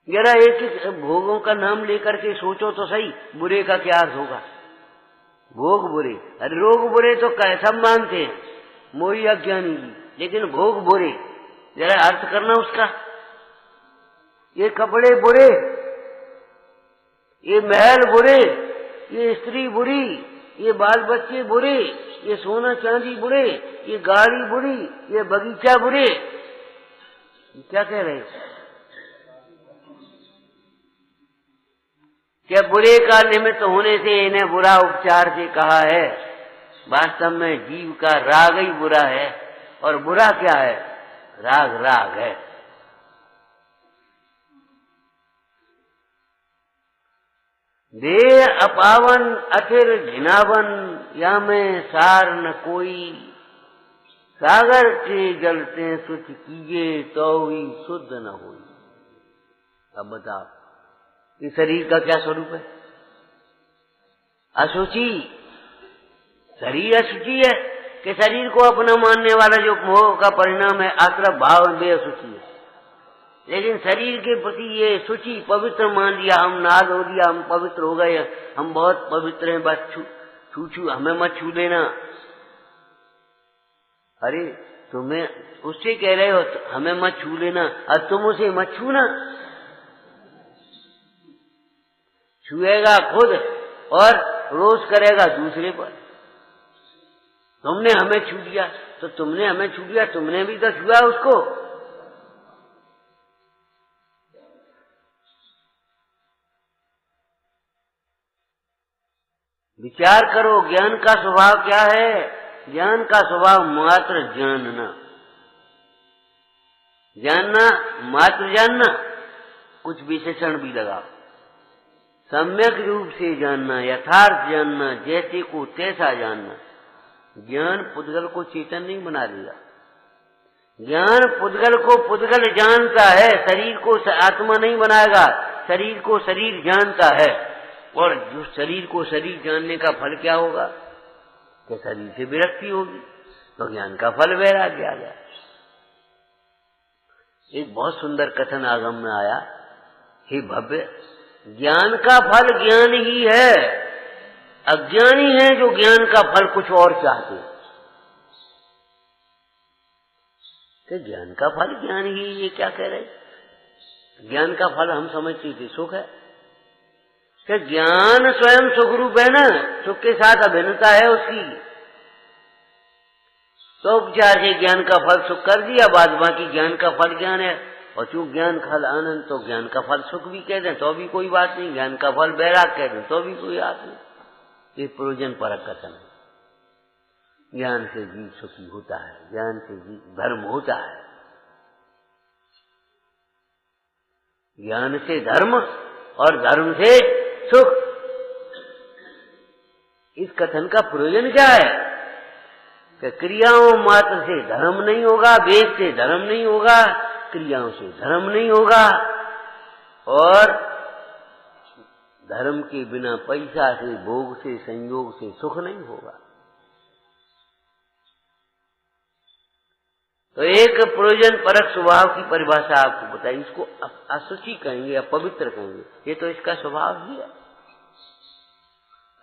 जरा एक एक भोगों का नाम लेकर के सोचो तो सही, बुरे का क्या अर्थ होगा? भोग बुरे, अरे रोग बुरे तो सब मानते हैं, मोही अज्ञानी जी, लेकिन भोग बुरे, जरा अर्थ करना उसका। ये कपड़े बुरे, ये महल बुरे, ये स्त्री बुरी, ये बाल बच्चे बुरे, ये सोना चांदी बुरे, ये गाड़ी बुरी, ये बगीचा बुरे। क्या कह रहे हैं? क्या बुरे का निमित्त होने से इन्हें बुरा उपचार से कहा है? वास्तव में जीव का राग ही बुरा है, और बुरा क्या है? राग राग है। देह अपावन अथिर घिनावन, या में सार न कोई, सागर के जलते सुच कीजिए तो ही शुद्ध न होई। अब बताओ, इस शरीर का क्या स्वरूप है? अशुचि। शरीर अशुचि है कि शरीर को अपना मानने वाला जो मोह का परिणाम है आश्रव भाव में बेअशुचि है। लेकिन शरीर के प्रति ये शुचि पवित्र मान लिया, हम नहा धो दिया, हम पवित्र हो गए, हम बहुत पवित्र हैं, बस छू हमें मत छू देना। अरे तुम्हें उससे कह रहे हो हमें मत छू लेना, और तुम उसे मत छूना। छुएगा खुद और रोष करेगा दूसरे पर। तुमने हमें छू दिया तो तुमने हमें छू दिया, तुमने भी तो छुआ उसको। विचार करो, ज्ञान का स्वभाव क्या है? ज्ञान का स्वभाव मात्र जानना, जानना मात्र जानना, कुछ विशेषण भी लगाओ। सम्यक रूप से जानना, यथार्थ जानना, जैसे को तैसा जानना। ज्ञान पुद्गल को चेतन नहीं बना देगा। ज्ञान पुद्गल को पुद्गल जानता है, शरीर को आत्मा नहीं बनाएगा। शरीर को शरीर जानता है, और जो शरीर को शरीर जानने का फल क्या होगा? कि शरीर से विरक्ति होगी, तो ज्ञान का फल वैराग्य आ गया। एक बहुत सुंदर कथन आगम में आया, हे भव्य, ज्ञान का फल ज्ञान ही है। अज्ञानी है जो ज्ञान का फल कुछ और चाहते। तो ज्ञान का फल ज्ञान ही, ये क्या कह रहे? ज्ञान का फल हम समझते थे सुख है, कि ज्ञान स्वयं सुख रूप है ना, सुख के साथ अभिन्नता है उसकी। तो उपचार से ज्ञान का फल सुख कर दिया, बाद बाकी ज्ञान का फल ज्ञान है। और चूंकि ज्ञान फल आनंद, तो ज्ञान का फल सुख भी कह दें तो भी कोई बात नहीं, ज्ञान का फल वैराग कह दें तो भी कोई बात नहीं। ये प्रयोजन परक कथन है। ज्ञान से जीव सुखी होता है, ज्ञान से जीव धर्म होता है। ज्ञान से धर्म और धर्म से सुख। इस कथन का प्रयोजन क्या है? कि क्रियाओं मात्र से धर्म नहीं होगा, वेद से धर्म नहीं होगा, क्रियाओं से धर्म नहीं होगा, और धर्म के बिना पैसा से, भोग से, संयोग से सुख नहीं होगा। तो एक प्रयोजन परक स्वभाव की परिभाषा आपको बताई। इसको अशुचि कहेंगे, अपवित्र कहेंगे, ये तो इसका स्वभाव ही है।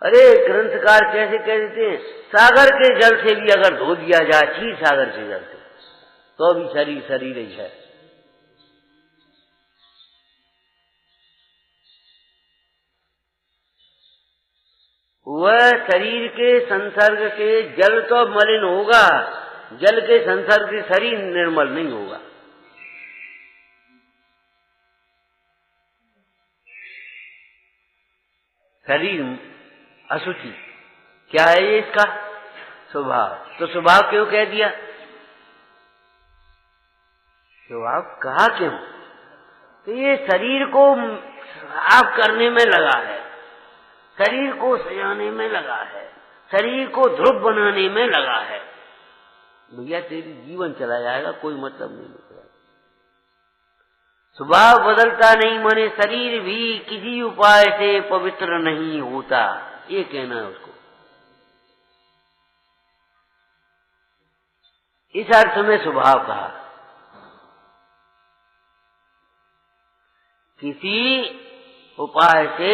अरे ग्रंथकार कैसे कह देते हैं, सागर के जल से भी अगर धो दिया जाए, क्षीर सागर के जल से, तो भी शरीर शरीर ही है। वह शरीर के संसर्ग से जल तो मलिन होगा, जल के संसर्ग से शरीर निर्मल नहीं होगा। शरीर अशुचि क्या है ये इसका स्वभाव। तो स्वभाव क्यों कह दिया? स्वभाव कहा क्यों? तो ये शरीर को साफ करने में लगा है, शरीर को सजाने में लगा है, शरीर को ध्रुव बनाने में लगा है। भैया तेरी जीवन चला जाएगा, कोई मतलब नहीं निकला। स्वभाव बदलता नहीं, माने शरीर भी किसी उपाय से पवित्र नहीं होता, ये कहना है उसको। इस अर्थ में स्वभाव कहा। किसी उपाय से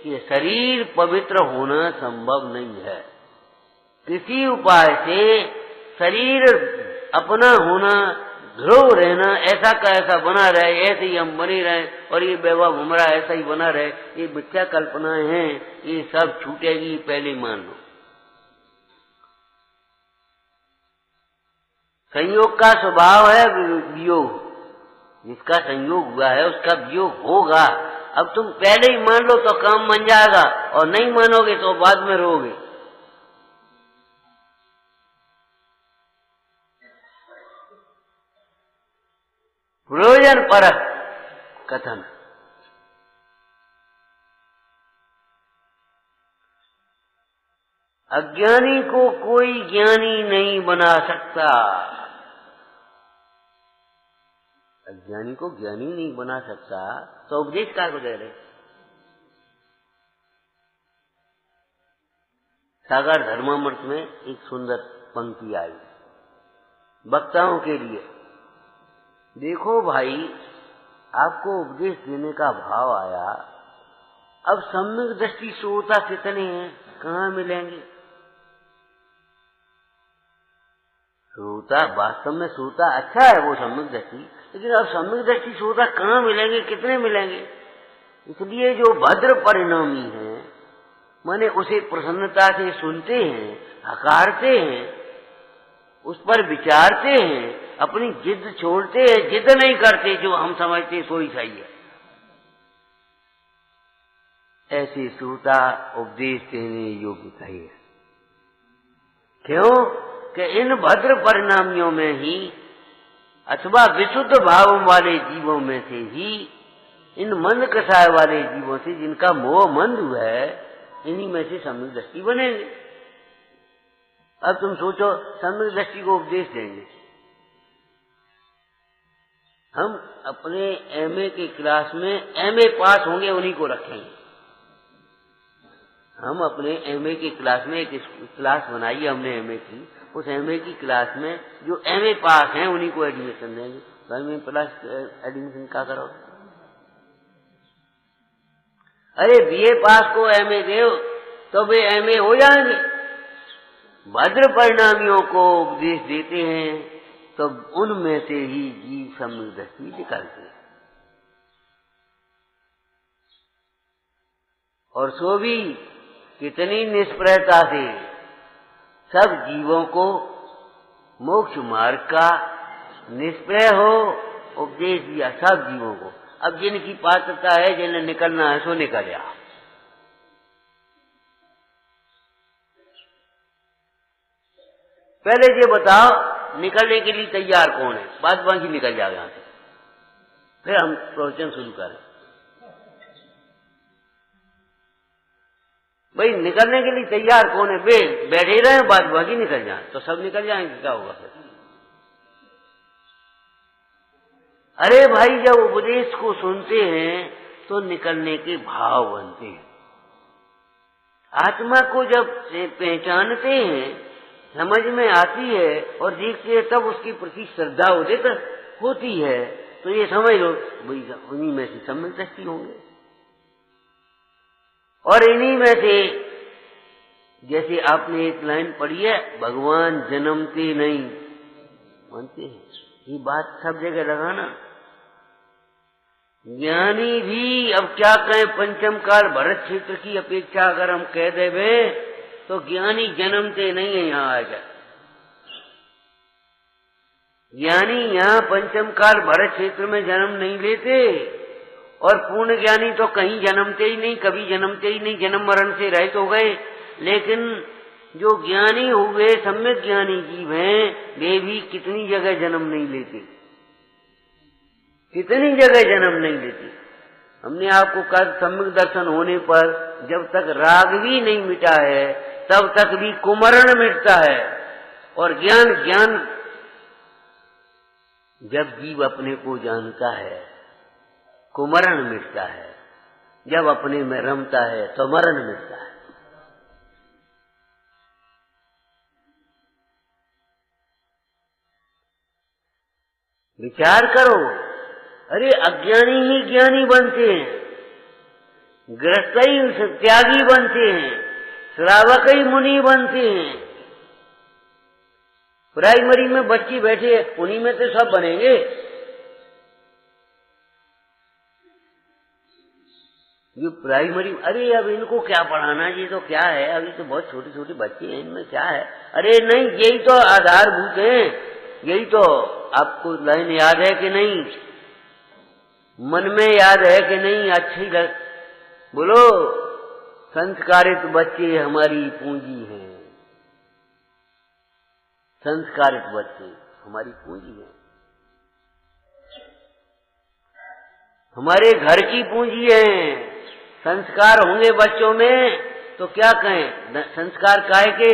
ये शरीर पवित्र होना संभव नहीं है। किसी उपाय से शरीर अपना होना, ध्रुव रहना, ऐसा का ऐसा बना रहे, ऐसे ही हम बने रहे और ये वैभव हमारा ऐसा ही बना रहे, ये मिथ्या कल्पनाएं हैं, ये सब छूटेगी पहले मान लो। संयोग का स्वभाव है वियोग, जिसका संयोग हुआ है उसका वियोग होगा। अब तुम पहले ही मान लो तो काम बन जाएगा, और नहीं मानोगे तो बाद में रोगे। प्रयोजन परक कथन। अज्ञानी को कोई ज्ञानी नहीं बना सकता। अज्ञानी को ज्ञानी नहीं बना सकता तो उपदेश क्या को दे रहे? सागर धर्मामृत में एक सुंदर पंक्ति आई वक्ताओं के लिए। देखो भाई, आपको उपदेश देने का भाव आया, अब सम्यक दृष्टि श्रोता कितने हैं, कहाँ मिलेंगे? श्रोता वास्तव में श्रोता अच्छा है, वो सम्यक दृष्टि, लेकिन अब सम्यक दृष्टि श्रोता कहाँ मिलेंगे, कितने मिलेंगे? इसलिए जो भद्र परिणामी है, माने उसे प्रसन्नता से सुनते हैं, हकारते हैं, उस पर विचारते हैं, अपनी जिद छोड़ते हैं, जिद नहीं करते, जो हम समझते सो ही सही है, ऐसे श्रोता उपदेश देने योग्य कहिए। क्यों कि इन भद्र परिणामियों में ही अथवा विशुद्ध भाव वाले जीवों में से ही, इन मंद कसाय वाले जीवों से जिनका मोह मंद हुआ है, इन्हीं में से सम्यक दृष्टि बनेंगे। अब तुम सोचो, सम्यक दृष्टि को उपदेश देंगे हम, अपने एमए के क्लास में एमए पास होंगे उन्हीं को रखेंगे। हम अपने एमए की क्लास में एक क्लास बनाई हमने एमए की, उस एमए की क्लास में जो एमए पास हैं उन्हीं को एडमिशन देंगे। तो एमए प्लस एडमिशन क्या करोगे? अरे बीए पास को एमए दो तो वे एमए हो जाएंगे। भद्र परिणामियों को उपदेश देते हैं तो उनमें से ही जीव सम्यक दृष्टि निकलती है, और सो भी कितनी निष्प्रयता से सब जीवों को मोक्ष मार्ग का निष्प्रय हो उपदेश दिया, सब जीवों को। अब जिनकी पात्रता है, जिन्हें निकलना है, सो निकल जा। पहले ये बताओ, निकलने के लिए तैयार कौन है? बाद बाकी निकल जाएगा यहाँ से, फिर हम प्रवचन शुरू करें। भाई निकलने के लिए तैयार कौन है? बैठे रहे, बाद बाकी निकल जाए, तो सब निकल जाएंगे, क्या होगा फिर? अरे भाई, जब उपदेश को सुनते हैं तो निकलने के भाव बनते हैं। आत्मा को जब पहचानते हैं, समझ में आती है और देखते हैं, तब उसके प्रति श्रद्धा होती है, तो ये समझ लो भाई उन्हीं में से सम्यक दृष्टि होंगे। और इन्हीं में से, जैसे आपने एक लाइन पढ़ी है, भगवान जन्मते नहीं, मानते हैं? ये बात सब जगह लगाना, ज्ञानी भी अब क्या कहें, पंचम काल भरत क्षेत्र की अपेक्षा अगर हम कह देवे तो ज्ञानी जन्मते नहीं है यहाँ आ जाए। ज्ञानी यहाँ पंचम काल भरत क्षेत्र में जन्म नहीं लेते, और पूर्ण ज्ञानी तो कहीं जन्मते ही नहीं, कभी जन्मते ही नहीं, जन्म मरण से रहित हो गए। लेकिन जो ज्ञानी हुए सम्यक ज्ञानी जीव हैं, वे भी कितनी जगह जन्म नहीं लेते, कितनी जगह जन्म नहीं लेते। हमने आपको कहा सम्यक दर्शन होने पर जब तक राग भी नहीं मिटा है तब तक भी कुमरण मिटता है, और ज्ञान जब जीव अपने को जानता है कुमरण मिटता है, जब अपने में रमता है तो मरण मिटता है। विचार करो, अरे अज्ञानी ही ज्ञानी बनते हैं, गृहस्थ ही त्यागी बनते हैं, श्रावक ही मुनि बनते हैं। प्राइमरी में बच्चे बैठे उन्हीं में तो सब बनेंगे। ये प्राइमरी, अरे अब इनको क्या पढ़ाना, ये तो क्या है, अभी तो बहुत छोटे छोटे बच्चे हैं, इनमें क्या है। अरे नहीं, यही तो आधारभूत है, यही तो। आपको लाइन याद है कि नहीं, मन में याद है कि नहीं? अच्छी बोलो, संस्कारित बच्चे हमारी पूंजी हैं, संस्कारित बच्चे हमारी पूंजी है, हमारे घर की पूंजी है। संस्कार होंगे बच्चों में तो क्या कहें, संस्कार काहे के?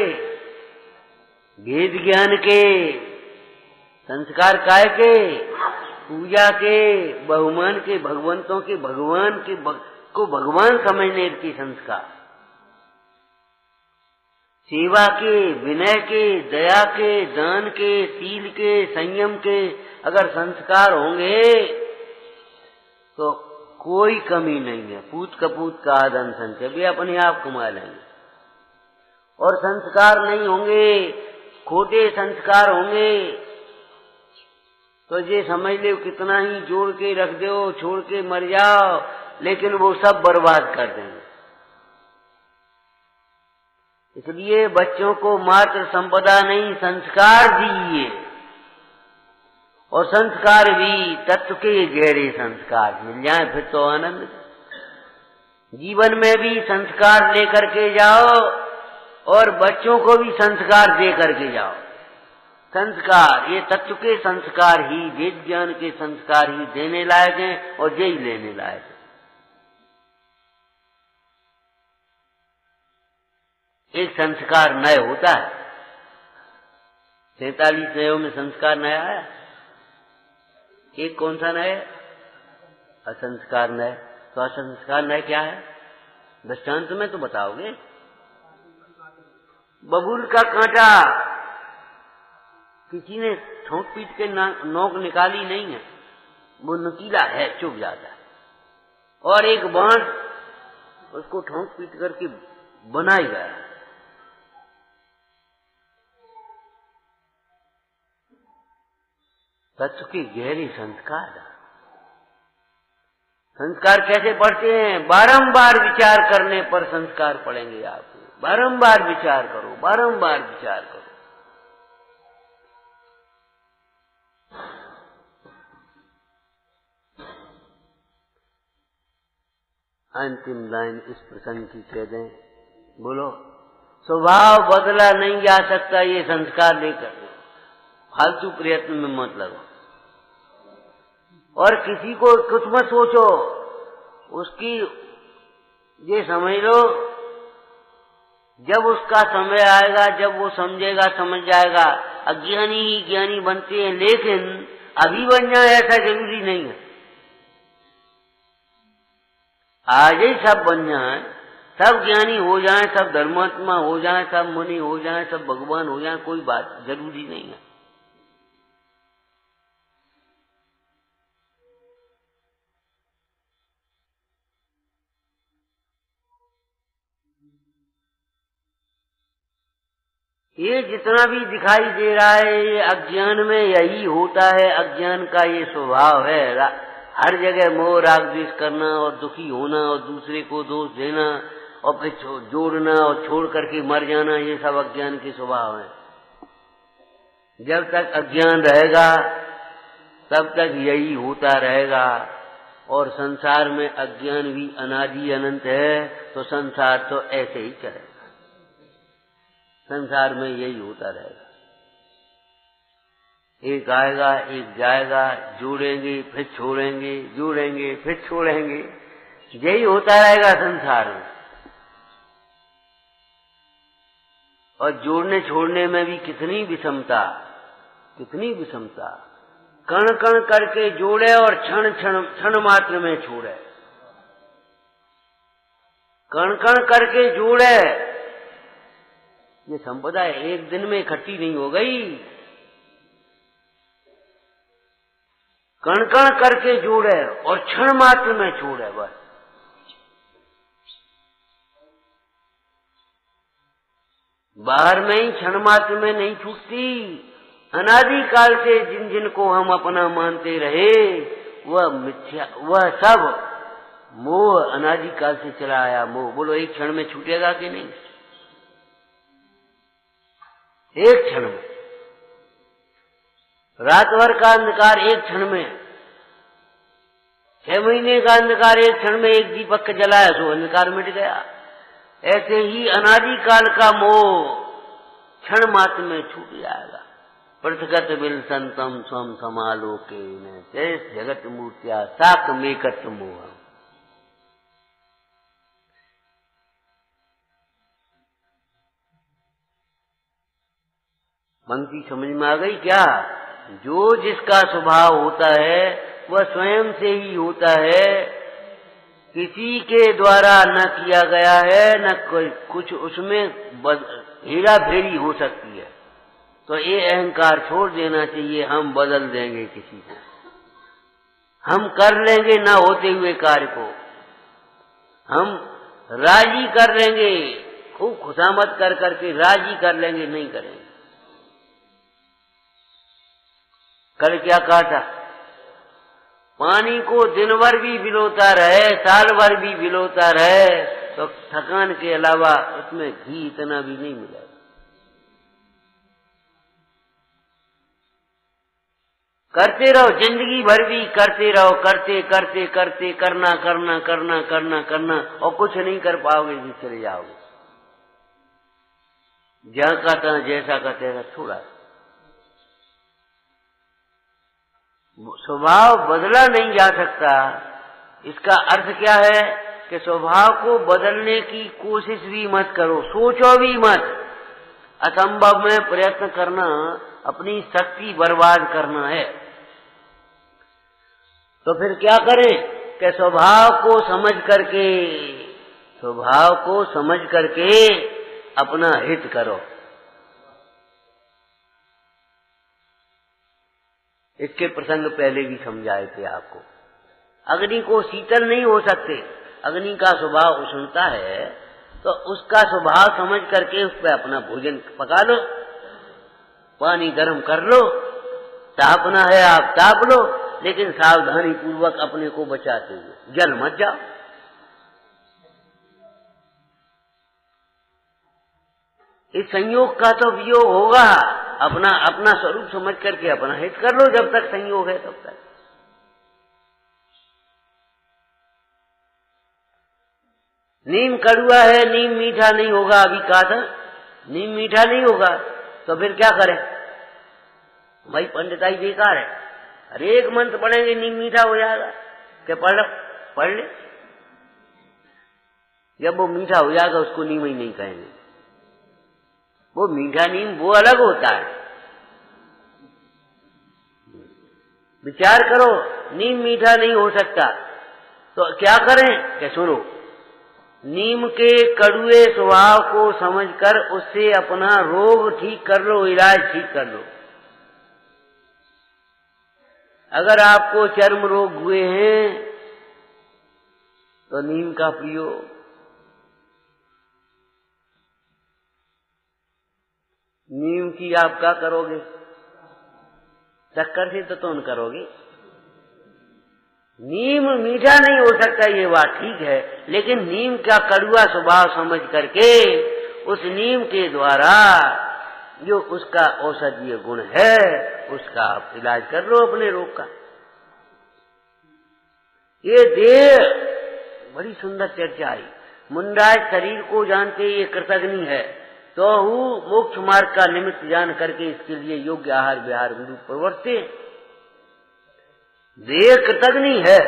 वेद ज्ञान के। संस्कार काहे के? पूजा के, बहुमान के, भगवंतों के, भगवान के को भगवान समझने के संस्कार, सेवा के, विनय के, दया के, दान के, शील के, संयम के अगर संस्कार होंगे तो कोई कमी नहीं है। पूत कपूत का आदन संचय, वे अपने आप कमा लेंगे। और संस्कार नहीं होंगे, खोटे संस्कार होंगे तो ये समझ लो कितना ही जोड़ के रख दो, छोड़ के मर जाओ, लेकिन वो सब बर्बाद कर देंगे। इसलिए बच्चों को मात्र संपदा नहीं, संस्कार दीजिए, और संस्कार भी तत्व के गहरे संस्कार मिल जाए, फिर तो आनंद। जीवन में भी संस्कार लेकर के जाओ और बच्चों को भी संस्कार दे करके जाओ। संस्कार, ये तत्व के संस्कार ही, वेद ज्ञान के संस्कार ही देने लायक हैं और यही लेने लायक है। एक संस्कार नय होता है, 47 नयों में संस्कार नया है। एक कौन सा नय? असंस्कार नय। तो असंस्कार नय क्या है? दृष्टांत में तो बताओगे। बबूल का कांटा किसी ने ठोंक पीट के नोक निकाली नहीं है, वो नुकीला है, चुभ जाता है। और एक बांस उसको ठोंक पीट करके बनाई गया। तत्व के गहरे संस्कार। संस्कार कैसे पढ़ते हैं? बारंबार विचार करने पर संस्कार पढ़ेंगे आपको। बारंबार विचार करो, बारंबार विचार करो। अंतिम लाइन इस प्रसंग की कह दें, बोलो, स्वभाव बदला नहीं जा सकता ये संस्कार लेकर। फालतू प्रयत्न में मत लगो और किसी को कुछ मत सोचो, उसकी ये समझ लो, जब उसका समय आएगा, जब वो समझेगा, समझ जाएगा। अज्ञानी ही ज्ञानी बनते हैं, लेकिन अभी बन जाए ऐसा जरूरी नहीं है। आज ही सब बन जाए, सब ज्ञानी हो जाए, सब धर्मात्मा हो जाए, सब मुनि हो जाए, सब भगवान हो जाए, कोई बात जरूरी नहीं है। ये जितना भी दिखाई दे रहा है, ये अज्ञान में यही होता है। अज्ञान का ये स्वभाव है। हर जगह मोह राग द्वेष करना और दुखी होना और दूसरे को दोष देना और फिर जोड़ना और छोड़ करके मर जाना, ये सब अज्ञान के स्वभाव है। जब तक अज्ञान रहेगा तब तक यही होता रहेगा। और संसार में अज्ञान भी अनादि अनंत है, तो संसार तो ऐसे ही चलेगा। संसार में यही होता रहेगा। एक आएगा एक जाएगा, जोड़ेंगे फिर छोड़ेंगे, जोड़ेंगे फिर छोड़ेंगे, यही होता रहेगा संसार में। और जोड़ने छोड़ने में भी कितनी विषमता, कितनी विषमता। कण कण करके जोड़े और क्षण क्षण क्षण मात्र में छोड़े। कण कण करके जोड़े, ये संपदा एक दिन में इकट्ठी नहीं हो गई। कण कण करके जोड़े और क्षण मात्र में छोड़े बस। बाहर में ही क्षण मात्र में नहीं छूटती। अनादि काल से जिन जिन को हम अपना मानते रहे वह मिथ्या, वह सब मोह अनादि काल से चला आया मोह। बोलो एक क्षण में छूटेगा कि नहीं? एक क्षण में। रात भर का अंधकार एक क्षण में, 6 महीने का अंधकार एक क्षण में, एक दीपक जलाया सो अंधकार मिट गया। ऐसे ही अनादि काल का मोह क्षण मात्र में छूट जाएगा। पृथगत बिल संतम स्वम समालोके न शेष जगत मूर्तिया साक मेकत मोह। पंक्ति समझ में आ गई क्या? जो जिसका स्वभाव होता है वह स्वयं से ही होता है, किसी के द्वारा न किया गया है, न कोई कुछ उसमें हेरा फेरी हो सकती है। तो ये अहंकार छोड़ देना चाहिए। हम बदल देंगे किसी को, हम कर लेंगे न होते हुए कार्य को, हम राजी कर लेंगे, खूब खुशामद कर करके राजी कर लेंगे, नहीं करेंगे। कल क्या कहा था? पानी को दिन भर भी भिगोता रहे, साल भर भी भिगोता रहे, तो थकान के अलावा उसमें घी इतना भी नहीं मिलेगा। करते रहो, जिंदगी भर भी करते रहो, करते करते करते करना करना करना करना करना, और कुछ नहीं कर पाओगे जी, चले जाओगे। जहाँ का था जैसा का तैसा छोड़ा। स्वभाव बदला नहीं जा सकता। इसका अर्थ क्या है कि स्वभाव को बदलने की कोशिश भी मत करो, सोचो भी मत। असंभव में प्रयत्न करना अपनी शक्ति बर्बाद करना है। तो फिर क्या करें कि स्वभाव को समझ करके अपना हित करो। इसके प्रसंग पहले भी समझाए थे आपको। अग्नि को शीतल नहीं हो सकते, अग्नि का स्वभाव उष्णता है, तो उसका स्वभाव समझ करके उस पर अपना भोजन पका लो, पानी गर्म कर लो, तापना है आप ताप लो, लेकिन सावधानी पूर्वक अपने को बचाते हुए, जल मत जाओ। इस संयोग का तो वियोग होगा। अपना स्वरूप समझ करके अपना हित कर लो जब तक संयोग है तब तक। नीम कड़वा है, नीम मीठा नहीं होगा, अभी कहा था नीम मीठा नहीं होगा, तो फिर क्या करें भाई? पंडिताई बेकार है। अरे एक मंत्र पढ़ेंगे नीम मीठा हो जाएगा, क्या पढ़ ले। जब वो मीठा हो जाएगा उसको नीम ही नहीं कहेंगे। वो मीठा नीम वो अलग होता है। विचार करो, नीम मीठा नहीं हो सकता तो क्या करें? क्या सुनो, नीम के कड़ुए स्वभाव को समझकर उससे अपना रोग ठीक कर लो, इलाज ठीक कर लो। अगर आपको चर्म रोग हुए हैं तो नीम का पियो। नीम की आप क्या करोगे? शक्कर से तो तुम करोगे। नीम मीठा नहीं हो सकता, ये बात ठीक है, लेकिन नीम का कड़वा स्वभाव समझ करके उस नीम के द्वारा जो उसका औषधीय गुण है उसका आप इलाज कर लो अपने रोग का। ये देह बड़ी सुंदर चर्चा आई। मुंडाज शरीर को जानते ये कृतग्नि है, तो मोक्ष मार्ग का निमित्त जान करके इसके लिए योग्य आहार विहार विधि प्रवर्ते। देह कृतग्नि है,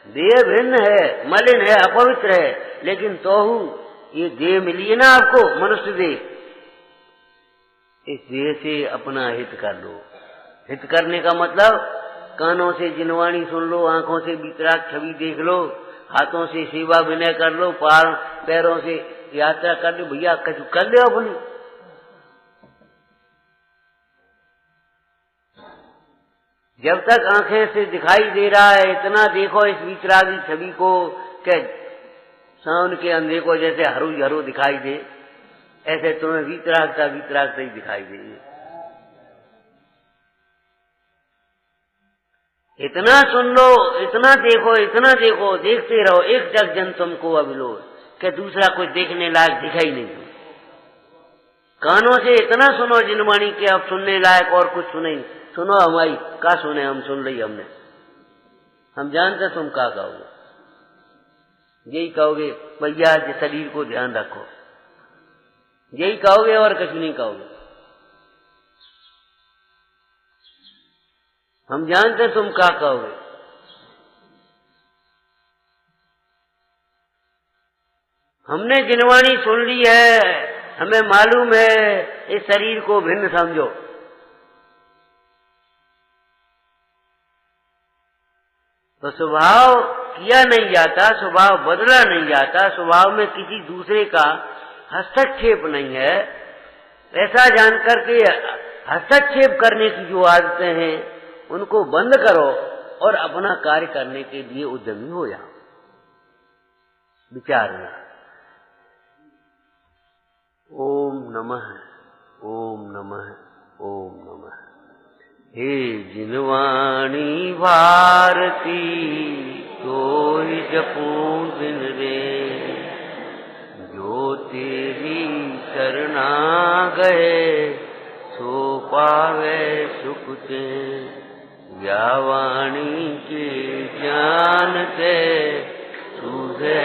देह भिन्न है, मलिन है, अपवित्र है, लेकिन तोहू ये देह मिली है ना आपको, मनुष्य देह, इस देह से अपना हित कर लो। हित करने का मतलब कानों से जिनवाणी सुन लो, आंखों से वितराग छवि देख लो, हाथों से सेवा विनय कर लो, पैरों से यात्रा कर लो, भैया कछु कर लो अपनी। जब तक आंखें से दिखाई दे रहा है इतना देखो इस वितरागी छवि को, के सावन के अंधे को जैसे हरू हरू दिखाई दे, ऐसे तुम्हें वितरागता ही दिखाई देगी। इतना सुन लो, इतना देखो, देखते रहो, एक जग जन तुमको अभिलोष, कि दूसरा कुछ देखने लायक दिखाई नहीं। कानों से इतना सुनो जिनवाणी के अब सुनने लायक और कुछ सुने। सुनो हमारी का सुने, हम सुन ली हमने, हम जानते तुम क्या कहोगे। यही कहोगे भैया शरीर को ध्यान रखो, यही कहोगे और कुछ नहीं कहोगे। हम जानते तुम क्या कहोगे। हमने जिनवाणी सुन ली है, हमें मालूम है इस शरीर को भिन्न समझो। तो स्वभाव किया नहीं जाता, स्वभाव बदला नहीं जाता, स्वभाव में किसी दूसरे का हस्तक्षेप नहीं है। ऐसा जानकर के हस्तक्षेप करने की जो आदतें हैं उनको बंद करो और अपना कार्य करने के लिए उद्यमी हो जाओ। विचारना। ओम नमः, ओम नमः, ओम नमः। हे जिनवाणी भारती सोई जपूं दिन रे, जो तेरी शरणा गए सो पावे सुख ते। या वाणी के ज्ञान ते सूझे